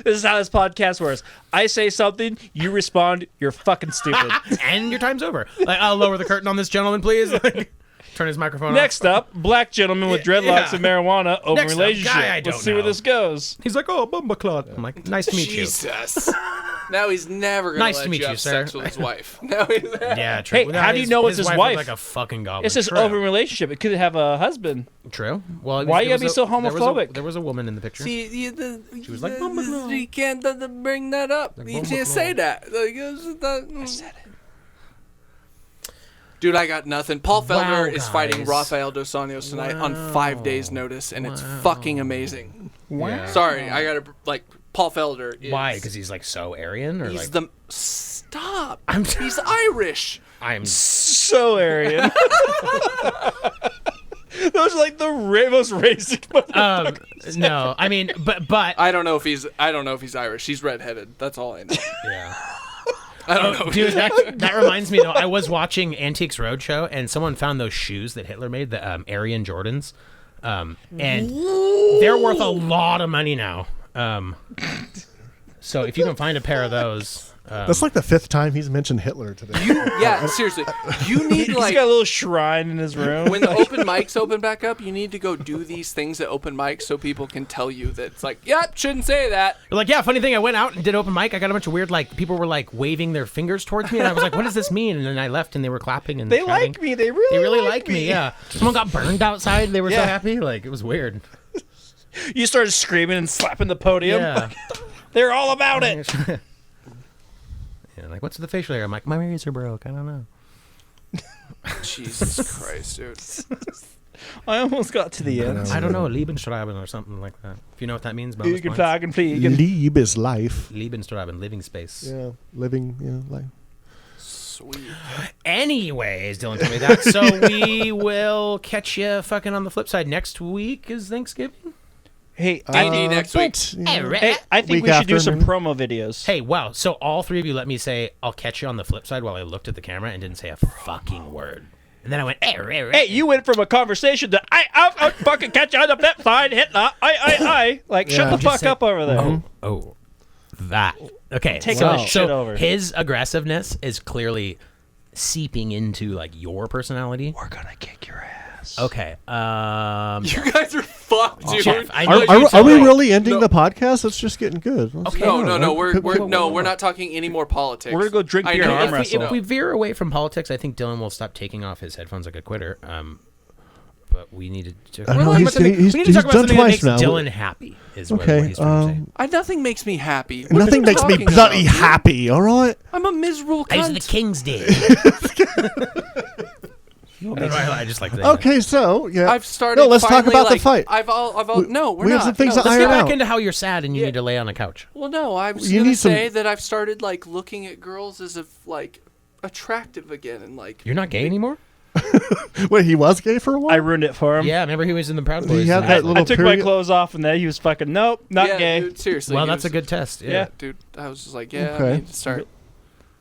I: This is how this podcast works. I say something, you respond, you're fucking stupid.
F: And your time's over. Like, I'll lower the curtain on this gentleman, please. Like, turn his microphone
I: Next
F: off.
I: up, black gentleman with dreadlocks and marijuana, open
F: Next up,
I: relationship.
F: guy I don't
I: Let's see where
F: know.
I: this goes.
F: He's like, oh, Bumbaclot. I'm like, nice to meet you.
G: Jesus. Now he's never gonna
F: Nice
G: let
F: to meet
G: you
F: you,
G: have
F: sir.
G: sex with his wife. Now he's
F: Yeah, true.
I: Hey,
F: Well,
I: how do you know it's his
F: was
I: wife?
F: Like a fucking goblin.
I: It says
F: True.
I: open relationship. It could have a husband.
F: True. Well,
I: Why you
F: there
I: gotta be
F: was
I: so
F: there was
I: homophobic?
F: There was a woman in the picture.
G: See,
F: She was like, "Bumbaclaw."
G: you can't bring that up.
F: Like,
G: You
F: "Bumbaclaw."
G: can't say that. Like, I said it. Dude, I got nothing. Paul Felder
F: Wow,
G: is fighting
F: guys.
G: Rafael Dos Anjos tonight on 5 days' notice, and it's fucking amazing.
F: Wow.
G: Sorry, I gotta like Paul Felder. Is,
F: Why? Because he's like so Aryan, or
G: he's
F: like
G: the stop.
F: I'm-
G: He's Irish.
F: I'm.
I: So Aryan. Those are like the most racist.
F: No, I mean, but
G: I don't know if he's Irish. He's redheaded. That's all I know.
F: yeah.
G: I don't know.
F: Dude, that reminds me though. I was watching Antiques Roadshow, and someone found those shoes that Hitler made, the Aryan Jordans, and they're worth a lot of money now. So if you can find a pair of those,
H: That's like the 5th time he's mentioned Hitler today.
G: Yeah, seriously. You need
I: He's
G: like
I: got a little shrine in his room.
G: when the open mics open back up, you need to go do these things at open mics so people can tell you that it's like, yep, shouldn't say that.
F: they're like, yeah, funny thing, I went out and did open mic. I got a bunch of weird like people were like waving their fingers towards me, and I was like, what does this mean? And then I left, and they were clapping and
I: they
F: shouting.
I: like me. They really
F: like me. Yeah. Someone got burned outside. They were so
I: Yeah.
F: happy. Like it was weird.
I: You started screaming and slapping the podium.
F: Yeah.
I: They're all about it.
F: Yeah, like what's the facial hair? I'm like, my razor broke. I don't know.
G: Jesus Christ, dude.
I: I almost got to the end.
F: I don't know, Lebensschreiben or something like that. If you know what that means, bonus
I: You can
F: points.
I: talk and fliegen.
H: Lieb is life.
F: Lebensschreiben, living space.
H: Yeah, living, life.
G: Sweet.
F: Anyways, Dylan told me that. So we will catch you fucking on the flip side. Next week is Thanksgiving.
I: Hey,
G: AD next week.
I: hey, I think
H: Week
I: we should do
H: after,
I: some
H: maybe?
I: promo videos.
F: Hey, wow. So all three of you let me say, I'll catch you on the flip side while I looked at the camera and didn't say a fucking word. And then I went,
I: Hey, you went from a conversation to I'll fucking catch you on the flip side, Hitler. I. Like, shut
H: Yeah.
I: the fuck up over there.
F: Oh, that. Okay,
I: Take
F: so,
I: that shit over.
F: his aggressiveness is clearly seeping into like your personality.
I: We're gonna kick your ass.
F: Okay.
G: You guys are fucked, dude.
F: Jeff, I know
H: Are we really ending the podcast? It's just getting good.
F: Okay.
G: No,
H: Could-
G: we're not talking any more politics.
I: We're gonna go drink
G: I
I: beer
G: know,
I: and arm
G: if we-
I: wrestle.
F: if we veer away from politics, I think Dylan will stop taking off his headphones like a quitter. But we needed to.
H: I know,
F: we need to talk about
H: done
F: something that
H: twice
F: makes
H: now.
F: Dylan happy. Is what
H: Okay,
F: he's trying to say.
G: Nothing makes me happy. What
H: Nothing
G: are you
H: makes me
G: talking
H: bloody
G: about, dude?
H: happy. All right.
G: I'm a miserable
F: I was the
G: cunt.
F: King's Day. I just like that.
H: Okay, so yeah.
G: I've started.
H: No, let's talk
G: finally,
H: about the
G: like,
H: fight.
G: No, we're
H: we
G: not.
H: have some things
G: no,
H: to
F: Let's
H: iron
F: get back
H: out.
F: into how you're sad and you
G: Yeah.
F: need to lay on a couch.
G: Well, no, I was
H: You
G: gonna
H: need some-
G: say that I've started like looking at girls as if like attractive again and like.
F: You're not gay anymore?
H: Wait, he was gay for a while.
I: I ruined it for him.
F: Yeah, remember he was in the Proud Boys.
H: He had
F: and-
H: that little
I: I took
H: period.
I: my clothes off and then he was fucking nope, not
G: yeah,
I: gay.
G: Dude, seriously.
F: Well,
G: he
F: that's
G: was-
F: a good test. Yeah.
I: Yeah.
G: Dude, I was just like, yeah,
H: Okay.
G: I need to start.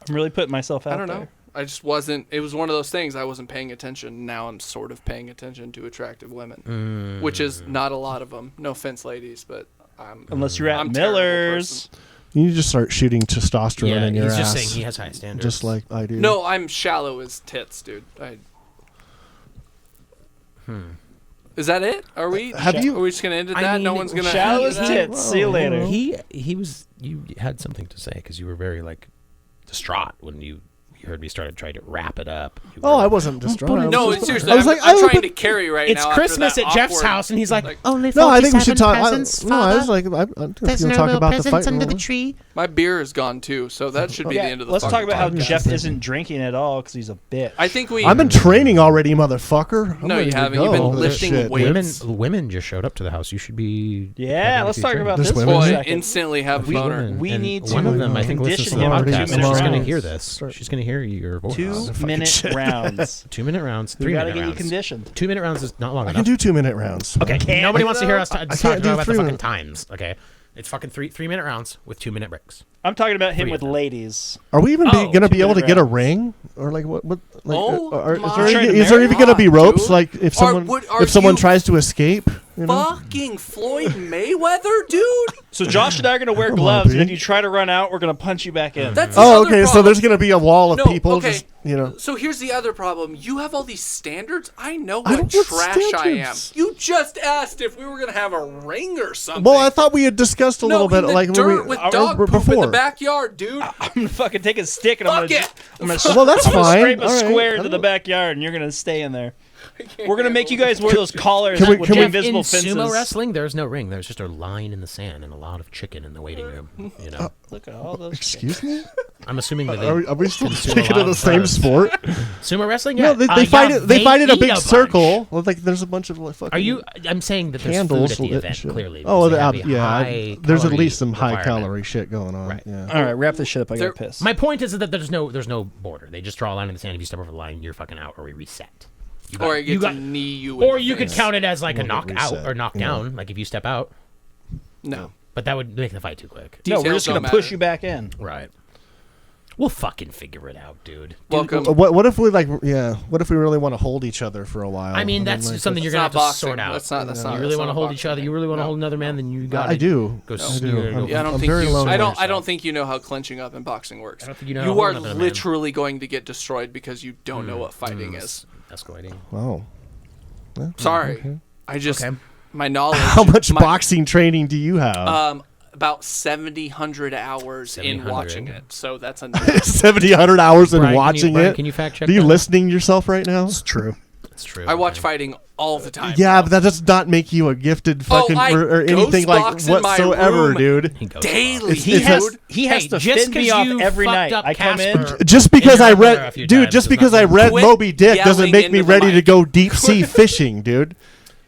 I: I'm really putting myself out
G: I don't know.
I: there.
G: I just wasn't. It was one of those things. I wasn't paying attention. Now I'm sort of paying attention to attractive women, which is not a lot of them. No offense, ladies, but I'm.
I: Unless you're at
G: I'm a terrible
I: Miller's.
G: person.
H: You need to start shooting testosterone
F: Yeah,
H: in your
F: he's
H: ass.
F: just saying he has high standards.
H: just like I do.
G: No, I'm shallow as tits, dude. Is that it? Are we?
H: Have you-
G: Are we just gonna end at
F: I
G: that? No
F: mean,
G: one's gonna.
I: Shallow
G: end
I: as
G: at that?
I: tits. See you later.
F: He was. You had something to say because you were very like distraught when you heard me started trying to wrap it up. You
H: Oh,
F: were-
H: I wasn't distraught. I was
G: No,
H: just-
G: seriously.
H: I was like,
G: I'm
H: oh,
G: trying
H: but-
G: to carry right
F: It's
G: now. after
F: Christmas
G: that
F: at Jeff's
G: awkward-
F: house, and he's like,
G: like,
F: only
H: No, I think we
F: 47
H: should talk.
F: presents,
H: No, I was
F: Father.
H: like,
F: There's
H: if you
F: no
H: talk
F: little
H: about the
F: presents
H: fight.
F: under the tree.
G: My beer is gone too, so that should be the end of the.
I: Let's talk
G: fucking
I: about how
G: podcast.
I: Jeff isn't drinking at all because he's a bitch.
G: I think we.
H: I've been training already, motherfucker. I'm
G: No, you
H: ready to
G: haven't. You've been
H: go.
G: lifting
H: Shit.
G: weights.
F: Women just showed up to the house. You should be.
I: Yeah,
F: having
I: let's
F: a
I: talk
F: few
I: about
H: There's
I: this
H: women
I: for a
H: here?
G: Boy,
I: second.
G: instantly have a boner.
F: women,
I: We
F: and
I: need
F: one
I: to
F: of them, I think, listens
I: condition
F: to the
I: him
H: for
F: podcast.
H: 2
F: So
H: minute
F: she's going to
H: rounds.
F: hear this. She's going to hear your voice.
I: 2-minute rounds.
F: 2-minute rounds.
I: We
F: 3
I: gotta
F: minute
I: get you
F: rounds.
I: conditioned.
F: 2-minute rounds is not long
H: I can
F: enough.
H: do 2-minute rounds.
F: Okay, nobody wants to hear us
H: can't
F: talk
H: do
F: about the
H: 3
F: fucking
H: minute.
F: times. Okay, it's fucking 3-minute rounds with 2-minute breaks.
I: I'm talking about him
F: Three
I: with
F: of them.
I: ladies.
H: Are we even
F: Oh,
H: going to be able to
I: 2-minute
H: get a
I: rounds.
H: ring or like what? Like,
G: Oh
H: is
G: my
H: is there even going to be ropes?
G: dude.
H: Like if someone
G: Are
H: if someone
G: you
H: tries to escape, you know?
G: Fucking Floyd Mayweather, dude.
I: So Josh and I are going to wear
H: Come on,
I: gloves, and if
H: B.
I: you try to run out, we're going to punch you back in.
G: That's the
H: Oh,
G: other
H: okay. So
G: problem.
H: there's going to be a wall of
G: No,
H: people.
G: okay.
H: Just
G: So here's the other problem. You have all these standards. I know
H: I
G: what
H: don't want
G: trash I am.
H: standards.
G: You just asked if we were gonna have a ring or something.
H: Well, I thought we had discussed a
G: no,
H: little bit
G: in the
H: like
G: dirt
H: when we
G: with dog poop
H: before.
G: in the backyard, dude.
I: I'm going to fucking take a stick and I'm
G: Fuck
I: going
G: it.
I: to
H: Well, that's
I: I'm gonna
H: fine.
I: scrape a
H: All right.
I: square
H: I
I: into the
H: don't-
I: backyard, and you're going to stay in there. We're going to make you guys wear those collars
H: can we-
I: with
H: can
I: the
H: we-
I: invisible
F: in
I: fences.
F: sumo wrestling, there's no ring. There's just a line in the sand and a lot of chicken in the waiting room. You know,
I: Look at all those.
H: Excuse me.
F: I'm assuming that they
H: Are we still
F: consume a
H: sticking
F: lot
H: to the
F: of
H: same
F: birds.
H: sport?
F: Sumo wrestling.
H: No,
F: Yeah,
H: they fight
F: yeah,
H: it. They fight in a
F: eat
H: big
F: bunch.
H: circle. Well, like there's a bunch of like fucking.
F: Are you? I'm saying that there's
H: candles
F: food at the
H: lit and
F: event.
H: shit.
F: Clearly.
H: Oh,
F: because they have a
H: yeah.
F: high
H: There's at
F: calorie
H: least some high
F: requirement.
H: calorie shit going on.
F: Right.
H: Yeah.
I: All right, wrap this shit up. I
G: There-
I: got pissed.
F: My point is that there's no border. They just draw a line in the sand. If you step over the line, you're fucking out, or we reset. You
G: Or I get
F: you
G: to knee you. in
F: or
G: the
F: you could
G: face.
F: count it as like a
H: Well,
F: knockout
H: reset,
F: or knockdown. Like if you step out,
G: No.
F: but that would make the fight too quick.
I: no, we're
G: Details
I: just going
G: don't
I: to push
G: matter.
I: you back in.
F: Right. We'll fucking figure it out, dude.
G: Welcome.
H: What if we like? Yeah. What if we really want to hold each other for a while?
F: I mean, that's
H: like,
F: something you're
G: That's
F: gonna have
G: not
F: to sort
G: boxing.
F: out.
G: That's not. That's not.
F: You really
G: that's
F: want to
G: not
F: hold
G: a
F: each other. You
G: boxing
F: really want to
G: thing.
F: hold another man. Then you got.
H: I do.
F: Go.
H: I do.
G: Yeah, I don't
H: I'm
G: think
H: very
G: you.
H: lonely.
G: I don't think you know how clinching up in boxing works.
F: I don't think you know how to
G: You are
F: hold another man.
G: literally going to get destroyed because you don't know what fighting is.
F: Escalating.
H: Wow.
G: Sorry,
H: Okay.
G: I just
F: Okay.
G: my knowledge.
H: How much
G: my,
H: boxing training do you have?
G: About 100 hours in
F: 700.
G: watching it. So that's a
H: 70, 100 hours in
F: Brian,
H: watching
F: Brian,
H: it.
F: Can you fact check?
H: Are you
F: that?
H: listening to yourself right now?
I: It's true.
F: It's true.
G: I watch
F: okay.
G: fighting all the time.
H: Yeah, but that does not make you a gifted fucking
G: I
H: or anything
G: ghost
H: like
G: box in my
H: whatsoever,
G: room
H: dude.
F: He goes
G: daily.
H: It's-
I: He
H: it's
I: has
H: just-
I: he has
F: Hey,
I: to
F: just
I: fend me
F: 'cause
I: off
F: you
I: every
F: fucked
I: night.
F: up
I: I come in.
F: Casper-
H: Just because I
F: your underwear a
H: read,
F: few
H: dude,
F: times
H: just
F: does
H: because
F: not
H: I
F: mean-
H: read
G: Quit
H: Moby Dick doesn't
G: yelling
H: make me
G: into the
H: ready to
G: mic.
H: go deep sea fishing, dude.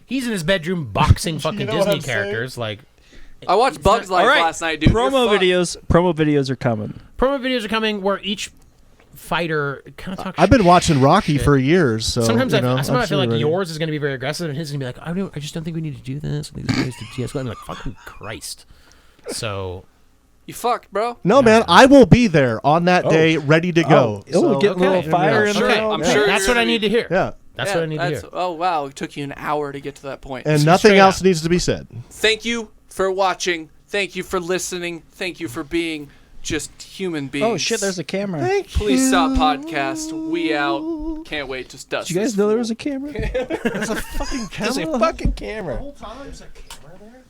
F: He's in his bedroom boxing fucking
H: know what
F: Disney
H: I'm saying?
F: characters. Like
G: I watched Bugs Life
I: All right,
G: last night, dude.
I: promo videos are coming.
F: promo videos are coming where each fighter kind of talks.
H: I've been watching Rocky
F: shit.
H: for years, so
F: Sometimes
H: you know,
F: I feel
H: I'm
F: like
H: ready.
F: yours is going to be very aggressive, and his is going to be like, I just don't think we need to do this. I think this is to de-escalate. I'm like, fucking Christ. So
G: You fucked, bro.
H: No, man, I will be there on that day, ready to go.
I: It'll get a little
F: okay.
I: fire in
G: Sure,
I: there.
G: I'm
H: Yeah.
G: sure
F: that's
G: you're
F: what I
G: gonna
F: need to hear.
H: Yeah,
F: That's
G: Yeah,
F: what I need to hear.
G: Oh wow, it took you an hour to get to that point.
H: and
F: Straight
H: nothing else
F: up.
H: needs to be said.
G: Thank you for watching. Thank you for listening. Thank you for being just human beings.
I: Oh shit! There's a camera.
G: Please stop podcast. We out. Can't wait to dust.
I: Did you guys
G: this
I: know there
G: floor.
I: was a camera?
H: There's a fucking camera.
I: There's a fucking camera.
H: The whole time there's a camera there.